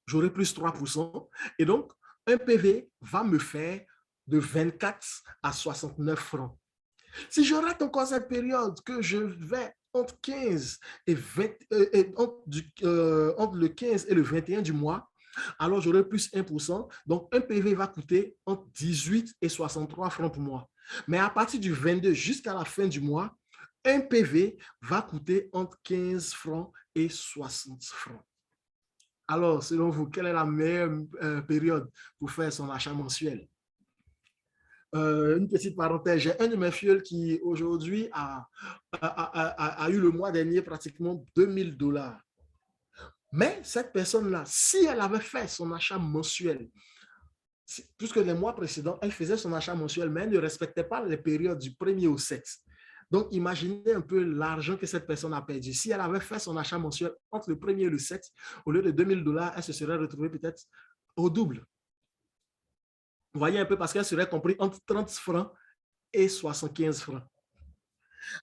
j'aurai plus 3%. Et donc, un PV va me faire de 24 à 69 francs. Si je rate encore cette période, que je vais entre 15 et 20, entre le 15 et le 21 du mois, alors j'aurai plus 1%. Donc, un PV va coûter entre 18 et 63 francs pour moi. Mais à partir du 22 jusqu'à la fin du mois, un PV va coûter entre 15 francs et 60 francs. Alors, selon vous, quelle est la meilleure période pour faire son achat mensuel? Une petite parenthèse, j'ai un de mes fioles qui aujourd'hui a eu le mois dernier pratiquement 2000 $. Mais cette personne-là, si elle avait fait son achat mensuel, puisque les mois précédents, elle faisait son achat mensuel, mais elle ne respectait pas les périodes du 1er au 7. Donc, imaginez un peu l'argent que cette personne a perdu. Si elle avait fait son achat mensuel entre le 1er et le 7, au lieu de 2000 $, elle se serait retrouvée peut-être au double. Vous voyez un peu, parce qu'elle serait compris entre 30 francs et 75 francs.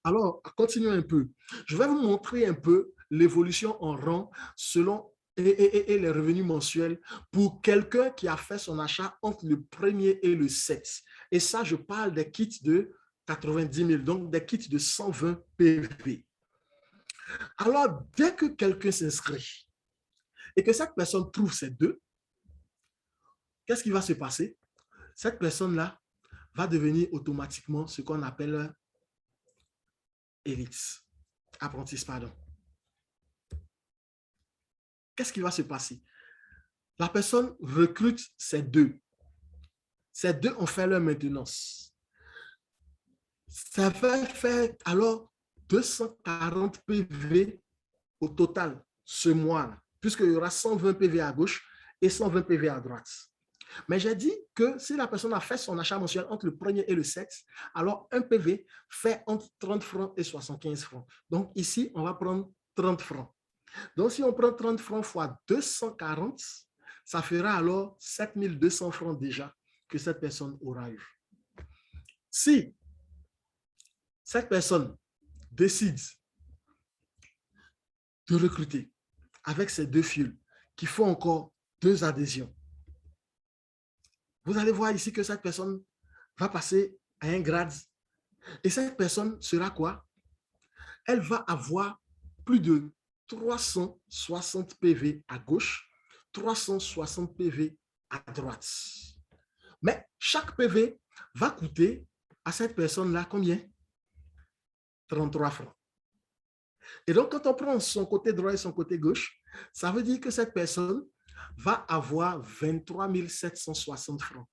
Alors, continuons un peu. Je vais vous montrer un peu l'évolution en rang selon et les revenus mensuels pour quelqu'un qui a fait son achat entre le 1er et le 7. Et ça, je parle des kits de 90 000, donc des kits de 120 PV. Alors, dès que quelqu'un s'inscrit et que cette personne trouve ces deux, qu'est-ce qui va se passer? Cette personne-là va devenir automatiquement ce qu'on appelle élite, apprenti, pardon. Qu'est-ce qui va se passer? La personne recrute ces deux. Ces deux ont fait leur maintenance. Ça va faire alors 240 PV au total ce mois-là, puisqu'il y aura 120 PV à gauche et 120 PV à droite. Mais j'ai dit que si la personne a fait son achat mensuel entre le 1er et le 7, alors un PV fait entre 30 francs et 75 francs. Donc ici, on va prendre 30 francs. Donc si on prend 30 francs fois 240, ça fera alors 7200 francs déjà que cette personne aura eu. Si cette personne décide de recruter avec ces deux fioles qui font encore 2 adhésions, vous allez voir ici que cette personne va passer à un grade. Et cette personne sera quoi? Elle va avoir plus de 360 PV à gauche, 360 PV à droite. Mais chaque PV va coûter à cette personne-là combien? 33 francs. Et donc, quand on prend son côté droit et son côté gauche, ça veut dire que cette personne va avoir 23 760 francs.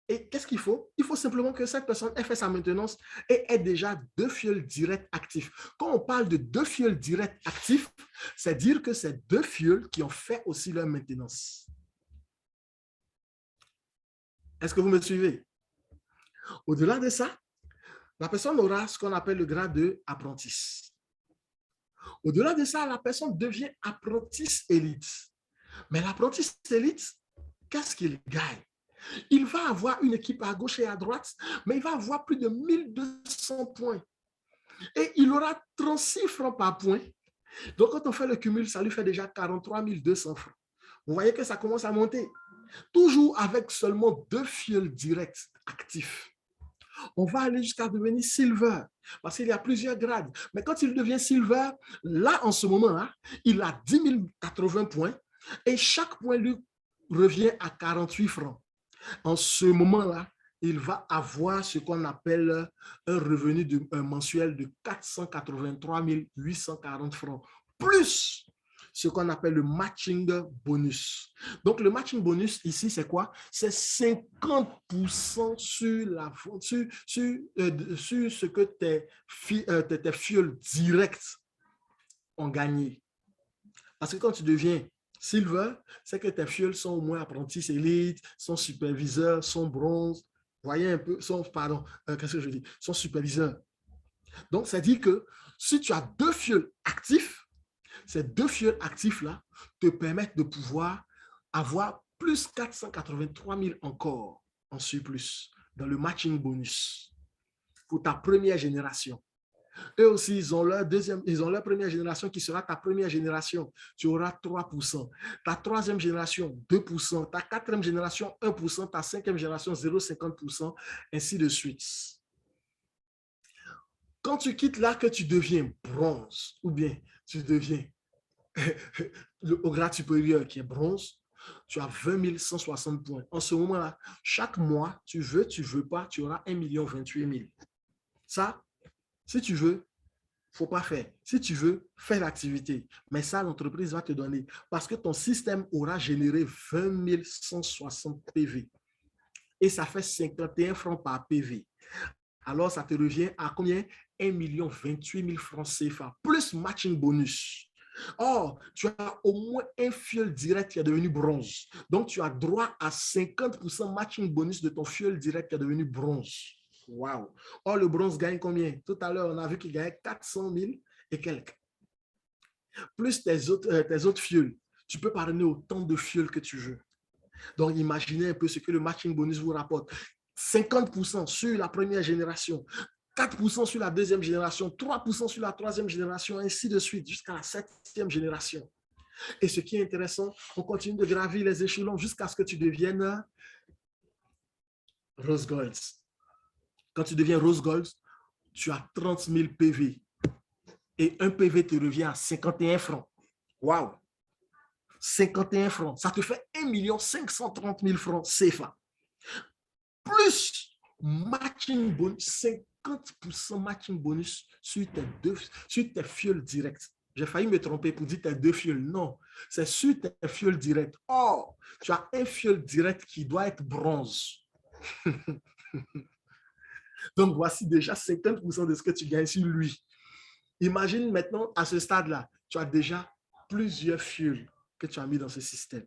Et qu'est-ce qu'il faut? Il faut simplement que cette personne ait fait sa maintenance et ait déjà 2 fioles directs actifs. Quand on parle de 2 fioles directs actifs, c'est dire que c'est 2 fioles qui ont fait aussi leur maintenance. Est-ce que vous me suivez? Au-delà de ça, la personne aura ce qu'on appelle le grade de apprenti. Au-delà de ça, la personne devient apprenti élite. Mais l'apprenti élite, qu'est-ce qu'il gagne? Il va avoir une équipe à gauche et à droite, mais il va avoir plus de 1200 points. Et il aura 36 francs par point. Donc, quand on fait le cumul, ça lui fait déjà 43 200 francs. Vous voyez que ça commence à monter. Toujours avec seulement 2 fioles directs actifs. On va aller jusqu'à devenir silver, parce qu'il y a plusieurs grades. Mais quand il devient silver, là, en ce moment-là, il a 10 080 points et chaque point lui revient à 48 francs. En ce moment-là, il va avoir ce qu'on appelle un revenu mensuel de 483 840 francs, plus ce qu'on appelle le matching bonus. Donc, le matching bonus ici, c'est quoi? C'est 50% sur ce que tes fioles directes ont gagné. Parce que quand tu deviens silver, c'est que tes fioles sont au moins apprentis élites, sont superviseurs, sont bronze, voyez un peu, qu'est-ce que je dis? Sont superviseurs. Donc, ça dit que si tu as 2 fioles actifs, ces 2 fioles actifs-là te permettent de pouvoir avoir plus 483 000 encore en surplus dans le matching bonus pour ta première génération. Eux aussi, ils ont leur première génération qui sera ta première génération. Tu auras 3%. Ta troisième génération, 2%. Ta quatrième génération, 1%. Ta cinquième génération, 0,50%, ainsi de suite. Quand tu quittes là, que tu deviens bronze, ou bien tu deviens au grade supérieur qui est bronze, tu as 20 160 points. En ce moment-là, chaque mois, tu veux pas, tu auras 1 028 000. Ça, si tu veux, il ne faut pas faire. Si tu veux, fais l'activité. Mais ça, l'entreprise va te donner. Parce que ton système aura généré 20 160 PV. Et ça fait 51 francs par PV. Alors, ça te revient à combien? 1 028 000 francs CFA, plus matching bonus. Or, tu as au moins un fuel direct qui est devenu bronze. Donc, tu as droit à 50% matching bonus de ton fuel direct qui est devenu bronze. Wow. Or, le bronze gagne combien? Tout à l'heure, on a vu qu'il gagnait 400 000 et quelques. Plus tes autres fuels. Tu peux parrainer autant de fuels que tu veux. Donc, imaginez un peu ce que le matching bonus vous rapporte. 50% sur la première génération, 4% sur la deuxième génération, 3% sur la troisième génération, ainsi de suite, jusqu'à la 7e génération. Et ce qui est intéressant, on continue de gravir les échelons jusqu'à ce que tu deviennes Rose Gold. Quand tu deviens Rose Gold, tu as 30 000 PV. Et un PV te revient à 51 francs. Waouh! 51 francs. Ça te fait 1 530 000 francs CFA. Plus matching bonus, 50% matching bonus sur tes fioles directes. J'ai failli me tromper pour dire tes 2 fioles. Non, c'est sur tes fioles directes. Or, tu as un fiole direct qui doit être bronze. Donc, voici déjà 50% de ce que tu gagnes sur lui. Imagine maintenant, à ce stade-là, tu as déjà plusieurs fioles que tu as mis dans ce système.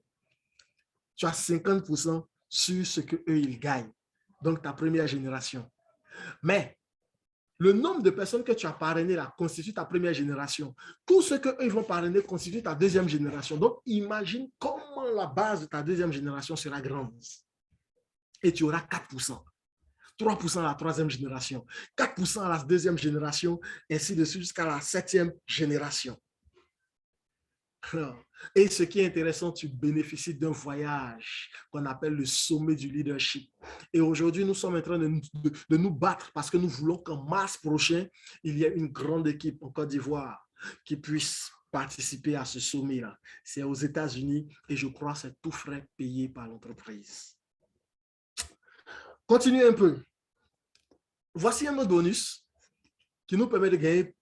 Tu as 50% sur ce qu'eux, ils gagnent. Donc, ta première génération. Mais le nombre de personnes que tu as parrainées là constitue ta première génération. Tout ce qu'eux vont parrainer constitue ta deuxième génération. Donc, imagine comment la base de ta deuxième génération sera grande. Et tu auras 4%. 3% à la troisième génération, 4% à la deuxième génération, ainsi de suite jusqu'à la 7e génération. Et ce qui est intéressant, tu bénéficies d'un voyage qu'on appelle le sommet du leadership. Et aujourd'hui, nous sommes en train de nous battre parce que nous voulons qu'en mars prochain, il y ait une grande équipe en Côte d'Ivoire qui puisse participer à ce sommet-là. C'est aux États-Unis et je crois que c'est tout frais payé par l'entreprise. Continuez un peu. Voici un autre bonus qui nous permet de gagner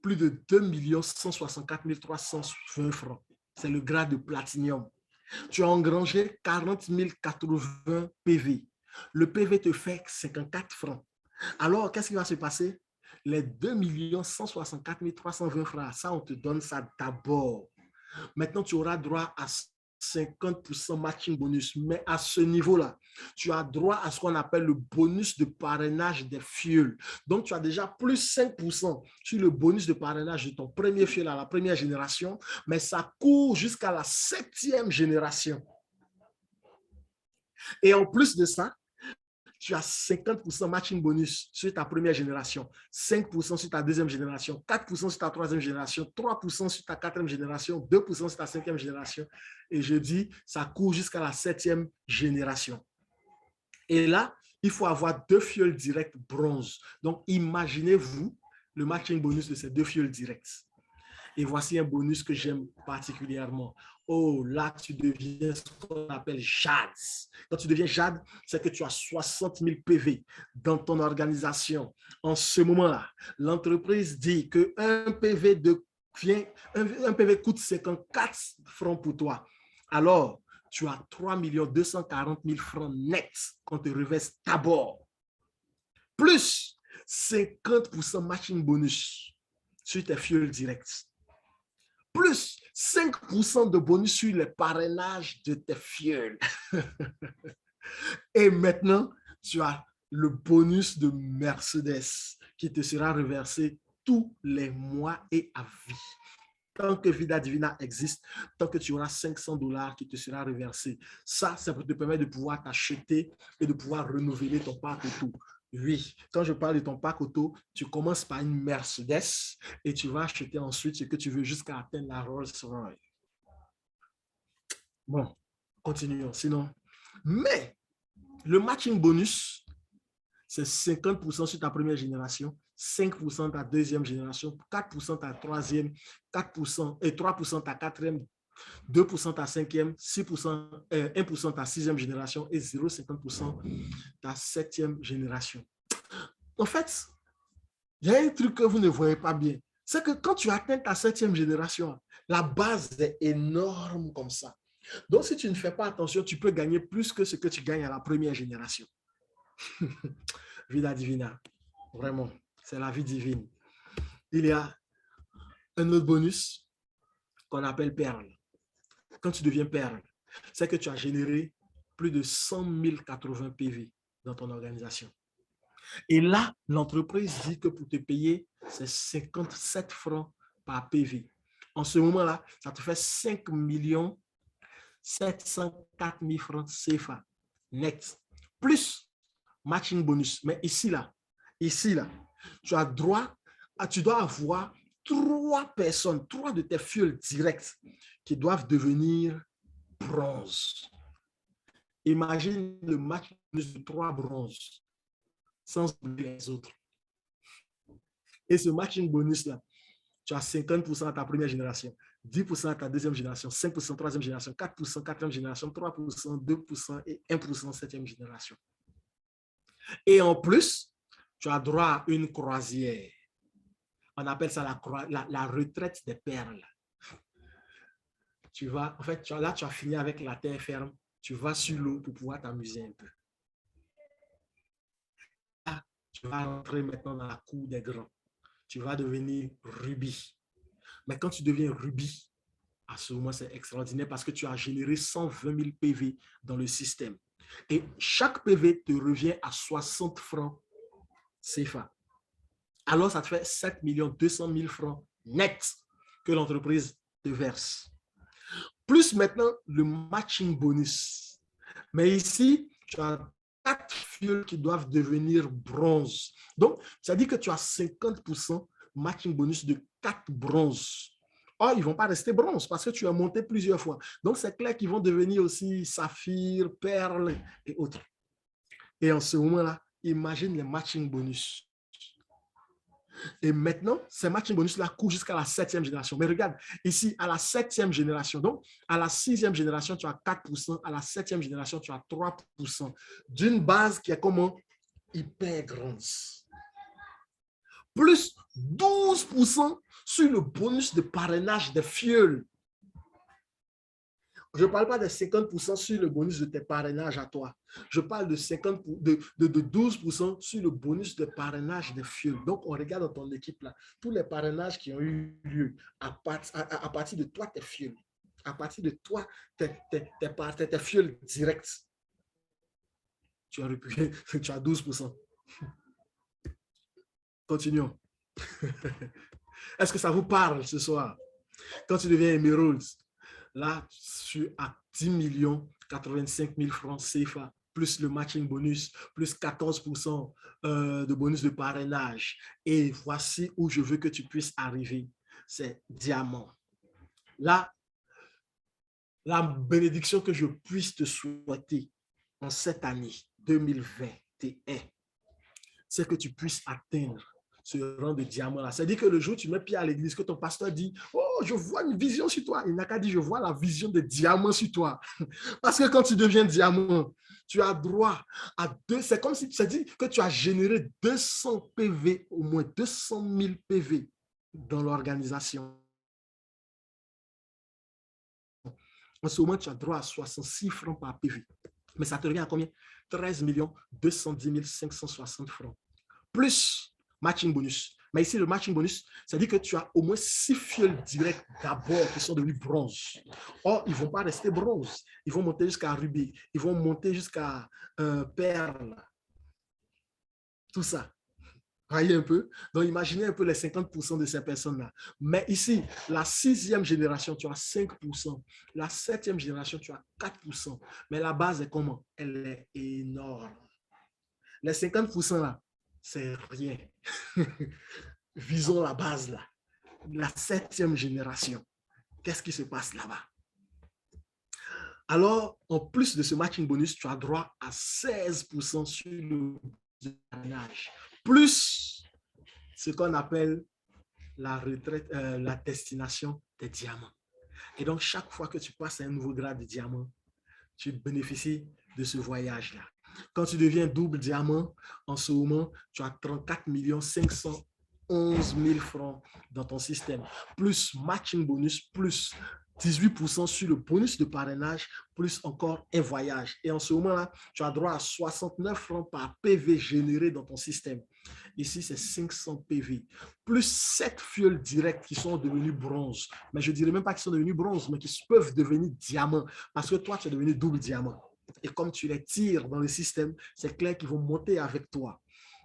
plus de 2 164 320 francs. C'est le grade de platinium. Tu as engrangé 40 080 PV. Le PV te fait 54 francs. Alors, qu'est-ce qui va se passer? Les 2 164 320 francs, ça, on te donne ça d'abord. Maintenant, tu auras droit à 50% matching bonus. Mais à ce niveau-là, tu as droit à ce qu'on appelle le bonus de parrainage des fioles. Donc, tu as déjà plus 5% sur le bonus de parrainage de ton premier fiole à la première génération, mais ça court jusqu'à la 7e génération. Et en plus de ça, tu as 50% matching bonus sur ta première génération, 5% sur ta deuxième génération, 4% sur ta troisième génération, 3% sur ta quatrième génération, 2% sur ta cinquième génération. Et je dis, ça court jusqu'à la 7e génération. Et là, il faut avoir 2 fioles directes bronze. Donc, imaginez-vous le matching bonus de ces 2 fioles directes. Et voici un bonus que j'aime particulièrement. Oh, là, tu deviens ce qu'on appelle JAD. Quand tu deviens JAD, c'est que tu as 60 000 PV dans ton organisation. En ce moment-là, l'entreprise dit qu'un PV de un PV coûte 54 francs pour toi. Alors, tu as 3 240 000 francs nets qu'on te reverse d'abord. Plus 50% matching bonus sur tes fuels directs. Plus 5% de bonus sur les parrainages de tes fuels. Et maintenant, tu as le bonus de Mercedes qui te sera reversé tous les mois et à vie. Tant que Vida Divina existe, tant que tu auras 500 $ qui te sera reversé. Ça pour te permettre de pouvoir t'acheter et de pouvoir renouveler ton parc auto. Oui, quand je parle de ton parc auto, tu commences par une Mercedes et tu vas acheter ensuite ce que tu veux jusqu'à atteindre la Rolls-Royce. Bon, continuons. Sinon, mais le matching bonus, c'est 50% sur ta première génération, 5% ta deuxième génération, 4% ta troisième, 4% et 3% ta quatrième, 2% ta cinquième, 6%, 1% ta sixième génération et 0,50% ta septième génération. En fait, il y a un truc que vous ne voyez pas bien. C'est que quand tu atteins ta septième génération, la base est énorme comme ça. Donc, si tu ne fais pas attention, tu peux gagner plus que ce que tu gagnes à la première génération. Vida Divina. Vraiment, c'est la vie divine. Il y a un autre bonus qu'on appelle perle. Quand tu deviens perle, c'est que tu as généré plus de 100 080 PV dans ton organisation. Et là, l'entreprise dit que pour te payer, c'est 57 francs par PV. En ce moment-là, ça te fait 5 704 000 francs CFA net, plus matching bonus. Mais ici, là, tu as droit tu dois avoir 3 personnes, 3 de tes fuels directs qui doivent devenir bronze. Imagine le match de 3 bronzes sans oublier les autres. Et ce matching bonus-là, tu as 50% à ta première génération, 10% à ta deuxième génération, 5% troisième génération, 4% quatrième génération, 3%, 2% et 1% septième génération. Et en plus, tu as droit à une croisière. On appelle ça la retraite des perles. Tu vas, en fait, là, tu as fini avec la terre ferme. Tu vas sur l'eau pour pouvoir t'amuser un peu. Là, tu vas entrer maintenant dans la cour des grands. Tu vas devenir rubis. Mais quand tu deviens rubis, à ce moment, c'est extraordinaire parce que tu as généré 120 000 PV dans le système. Et chaque PV te revient à 60 francs CFA. Alors, ça te fait 7 200 000 francs net que l'entreprise te verse. Plus maintenant le matching bonus. Mais ici, tu as 4 fuels qui doivent devenir bronze. Donc, ça dit que tu as 50% matching bonus de 4 bronzes. Or, ils ne vont pas rester bronze parce que tu as monté plusieurs fois. Donc, c'est clair qu'ils vont devenir aussi saphir, perle et autres. Et en ce moment-là, imagine les matching bonus. Et maintenant, ces matching bonus-là courent jusqu'à la 7e génération. Mais regarde, ici, à la 7e génération, donc à la 6e génération, tu as 4%, à la 7e génération, tu as 3%, d'une base qui est comment? Hyper grande. Plus 12% sur le bonus de parrainage des fuels. Je ne parle pas de 50% sur le bonus de tes parrainages à toi. Je parle de 12% sur le bonus de parrainage des fuels. Donc, on regarde dans ton équipe là, tous les parrainages qui ont eu lieu à partir de toi, tes fuels. À partir de toi, tes fuels directs. Tu as 12%. Continuons. Est-ce que ça vous parle ce soir? Quand tu deviens Emerald, là, je suis à 10 085 000 francs CFA, plus le matching bonus, plus 14% de bonus de parrainage. Et voici où je veux que tu puisses arriver. C'est diamant. Là, la bénédiction que je puisse te souhaiter en cette année 2021, c'est que tu puisses atteindre ce rang de diamant-là. C'est-à-dire que le jour où tu mets pied à l'église, que ton pasteur dit, oh, je vois une vision sur toi. Il n'a qu'à dire, je vois la vision de diamant sur toi. Parce que quand tu deviens diamant, tu as droit à c'est comme si tu dit que tu as généré 200 PV, au moins 200 000 PV dans l'organisation. En ce moment, tu as droit à 66 francs par PV. Mais ça te revient à combien? 13 210 560 francs. Plus matching bonus. Mais ici, le matching bonus, ça dit que tu as au moins 6 fioles directs d'abord qui sont devenus bronze. Or, ils ne vont pas rester bronze. Ils vont monter jusqu'à rubis. Ils vont monter jusqu'à perle. Tout ça. Voyez un peu. Donc, imaginez un peu les 50% de ces personnes-là. Mais ici, la 6e génération, tu as 5%. La 7e génération, tu as 4%. Mais la base est comment? Elle est énorme. Les 50% là, c'est rien. Visons la base là. La 7e génération. Qu'est-ce qui se passe là-bas? Alors, en plus de ce matching bonus, tu as droit à 16% sur le parrainage. Plus ce qu'on appelle la retraite, la destination des diamants. Et donc, chaque fois que tu passes à un nouveau grade de diamant, tu bénéficies de ce voyage-là. Quand tu deviens double diamant, en ce moment, tu as 34 511 000 francs dans ton système, plus matching bonus, plus 18% sur le bonus de parrainage, plus encore un voyage. Et en ce moment-là, tu as droit à 69 francs par PV généré dans ton système. Ici, c'est 500 PV, plus 7 fioles directes qui sont devenues bronze. Mais je ne dirais même pas qu'ils sont devenus bronze, mais qui peuvent devenir diamant, parce que toi, tu es devenu double diamant. Et comme tu les tires dans le système, c'est clair qu'ils vont monter avec toi.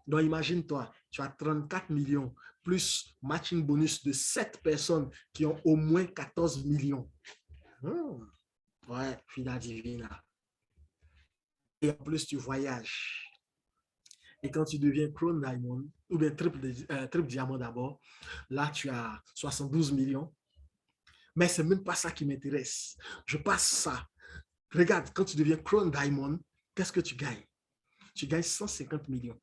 Donc, imagine-toi, tu as 34 millions, plus matching bonus de 7 personnes qui ont au moins 14 millions. Ouais, Vida Divina. Et en plus, tu voyages. Et quand tu deviens Crown Diamond, ou bien triple diamant d'abord, là, tu as 72 millions. Mais ce n'est même pas ça qui m'intéresse. Je passe ça. Regarde, quand tu deviens Crown Diamond, qu'est-ce que tu gagnes? Tu gagnes 150 millions.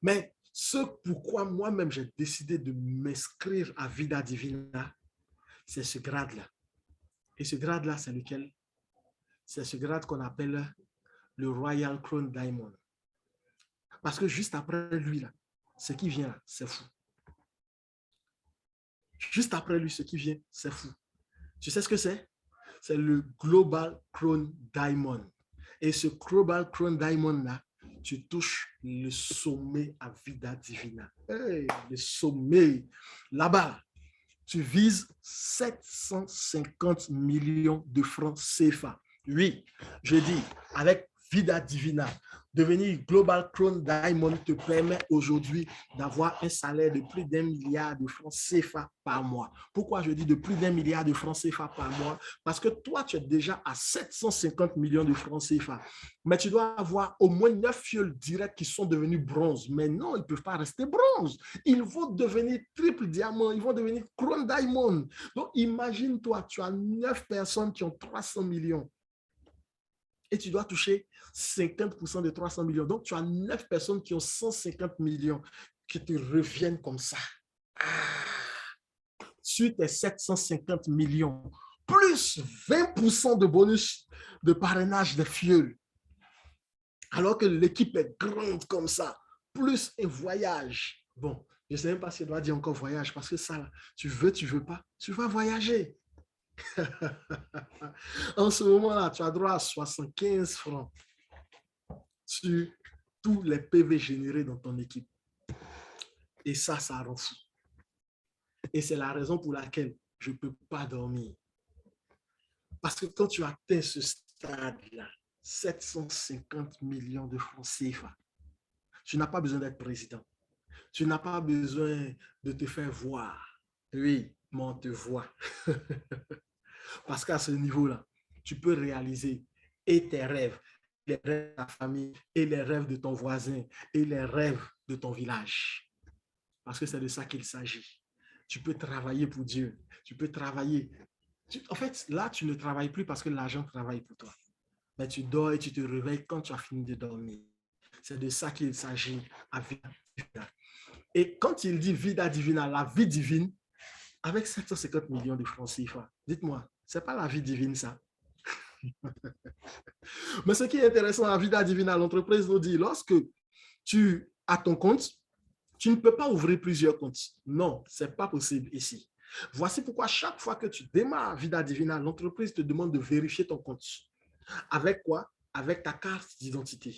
Mais ce pourquoi moi-même j'ai décidé de m'inscrire à Vida Divina, c'est ce grade-là. Et ce grade-là, c'est lequel? C'est ce grade qu'on appelle le Royal Crown Diamond. Parce que juste après lui, là, ce qui vient là, c'est fou. Juste après lui, ce qui vient, c'est fou. Tu sais ce que c'est? C'est le Global Crown Diamond. Et ce Global Crown Diamond-là, tu touches le sommet à Vida Divina. Hey, le sommet. Là-bas, tu vises 750 millions de francs CFA. Oui, je dis, avec Vida Divina, devenir Global Crown Diamond te permet aujourd'hui d'avoir un salaire de plus d'1 milliard de francs CFA par mois. Pourquoi je dis de plus d'1 milliard de francs CFA par mois? Parce que toi, tu es déjà à 750 millions de francs CFA. Mais tu dois avoir au moins 9 fioles directes qui sont devenus bronze. Mais non, ils ne peuvent pas rester bronze. Ils vont devenir triple diamant, ils vont devenir Crown Diamond. Donc, imagine-toi, tu as 9 personnes qui ont 300 millions. Et tu dois toucher 50% de 300 millions. Donc, tu as 9 personnes qui ont 150 millions qui te reviennent comme ça. Sur tes 750 millions, plus 20% de bonus de parrainage de fioles. Alors que l'équipe est grande comme ça, plus un voyage. Bon, je ne sais même pas si je dois dire encore voyage, parce que ça, là, tu veux pas, tu vas voyager. En ce moment-là, tu as droit à 75 francs sur tous les PV générés dans ton équipe. Et ça rend fou. Et c'est la raison pour laquelle je ne peux pas dormir. Parce que quand tu atteins ce stade-là, 750 millions de francs CFA, tu n'as pas besoin d'être président. Tu n'as pas besoin de te faire voir. Oui, mais on te voit. Parce qu'à ce niveau-là, tu peux réaliser et tes rêves, les rêves de ta famille, et les rêves de ton voisin, et les rêves de ton village. Parce que c'est de ça qu'il s'agit. Tu peux travailler pour Dieu. Tu peux travailler. En fait, là, tu ne travailles plus parce que l'argent travaille pour toi. Mais tu dors et tu te réveilles quand tu as fini de dormir. C'est de ça qu'il s'agit à Vida Divina. Et quand il dit Vida Divina, la vie divine, avec 750 millions de francs CFA, dites-moi, ce n'est pas la vie divine, ça? Mais ce qui est intéressant à Vida Divina, l'entreprise nous dit, lorsque tu as ton compte, tu ne peux pas ouvrir plusieurs comptes. Non, ce n'est pas possible ici. Voici pourquoi chaque fois que tu démarres Vida Divina, l'entreprise te demande de vérifier ton compte. Avec quoi? Avec ta carte d'identité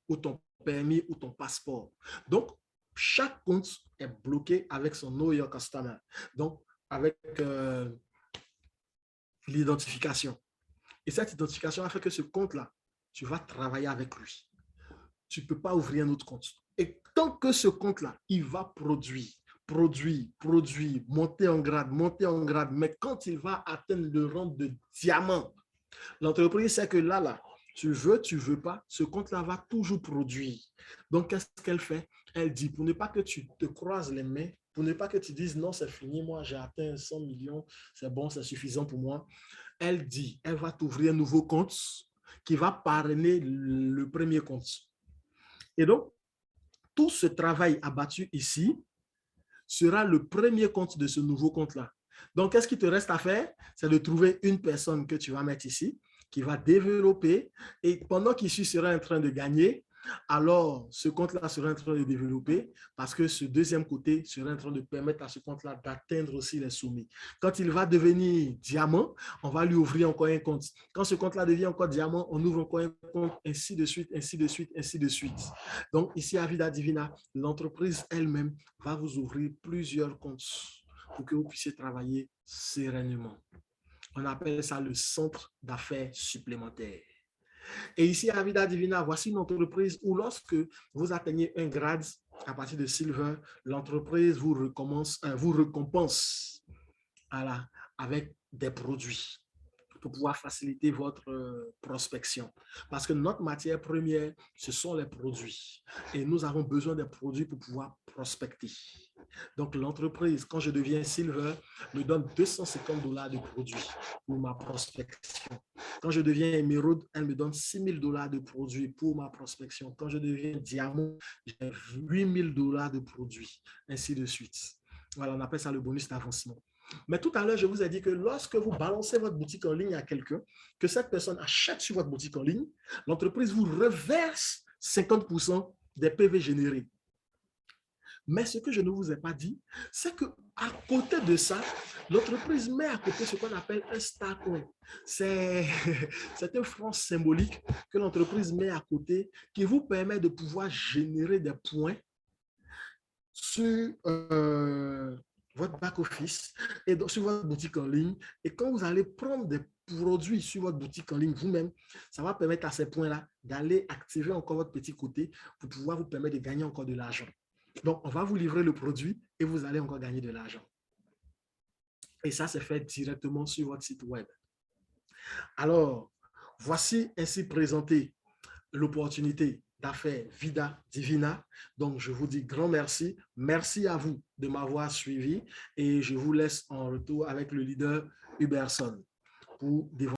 ou ton permis ou ton passeport. Donc, chaque compte est bloqué avec son Know Your Customer. Donc, avec l'identification. Et cette identification a fait que ce compte-là, tu vas travailler avec lui. Tu ne peux pas ouvrir un autre compte. Et tant que ce compte-là, il va produire, monter en grade. Mais quand il va atteindre le rang de diamant, l'entreprise sait que là, tu veux pas, ce compte-là va toujours produire. Donc, qu'est-ce qu'elle fait? Elle dit, pour ne pas que tu te croises les mains, pour ne pas que tu dises, non, c'est fini, moi, j'ai atteint 100 millions, c'est bon, c'est suffisant pour moi. Elle dit, elle va t'ouvrir un nouveau compte qui va parrainer le premier compte. Et donc, tout ce travail abattu ici sera le premier compte de ce nouveau compte-là. Donc, qu'est-ce qui te reste à faire? C'est de trouver une personne que tu vas mettre ici, qui va développer, et pendant qu'ici sera en train de gagner, alors ce compte-là sera en train de développer parce que ce deuxième côté sera en train de permettre à ce compte-là d'atteindre aussi les sommets. Quand il va devenir diamant, on va lui ouvrir encore un compte. Quand ce compte-là devient encore diamant, on ouvre encore un compte, ainsi de suite, ainsi de suite, ainsi de suite. Donc ici à Vida Divina, l'entreprise elle-même va vous ouvrir plusieurs comptes pour que vous puissiez travailler sereinement. On appelle ça le centre d'affaires supplémentaire. Et ici, à Vida Divina, voici une entreprise où lorsque vous atteignez un grade à partir de Silver, l'entreprise vous récompense voilà, avec des produits pour pouvoir faciliter votre prospection. Parce que notre matière première, ce sont les produits. Et nous avons besoin des produits pour pouvoir prospecter. Donc, l'entreprise, quand je deviens Silver, me donne $250 de produits pour ma prospection. Quand je deviens Emerald, elle me donne $6,000 de produits pour ma prospection. Quand je deviens Diamant, j'ai $8,000 de produits, ainsi de suite. Voilà, on appelle ça le bonus d'avancement. Mais tout à l'heure, je vous ai dit que lorsque vous balancez votre boutique en ligne à quelqu'un, que cette personne achète sur votre boutique en ligne, l'entreprise vous reverse 50% des PV générés. Mais ce que je ne vous ai pas dit, c'est qu'à côté de ça, l'entreprise met à côté ce qu'on appelle un star coin. C'est un franc symbolique que l'entreprise met à côté qui vous permet de pouvoir générer des points sur votre back-office et sur votre boutique en ligne. Et quand vous allez prendre des produits sur votre boutique en ligne vous-même, ça va permettre à ces points-là d'aller activer encore votre petit côté pour pouvoir vous permettre de gagner encore de l'argent. Donc, on va vous livrer le produit et vous allez encore gagner de l'argent. Et ça, c'est fait directement sur votre site web. Alors, voici ainsi présenté l'opportunité d'affaires Vida Divina. Donc, je vous dis grand merci. Merci à vous de m'avoir suivi et je vous laisse en retour avec le leader Huberson pour développer.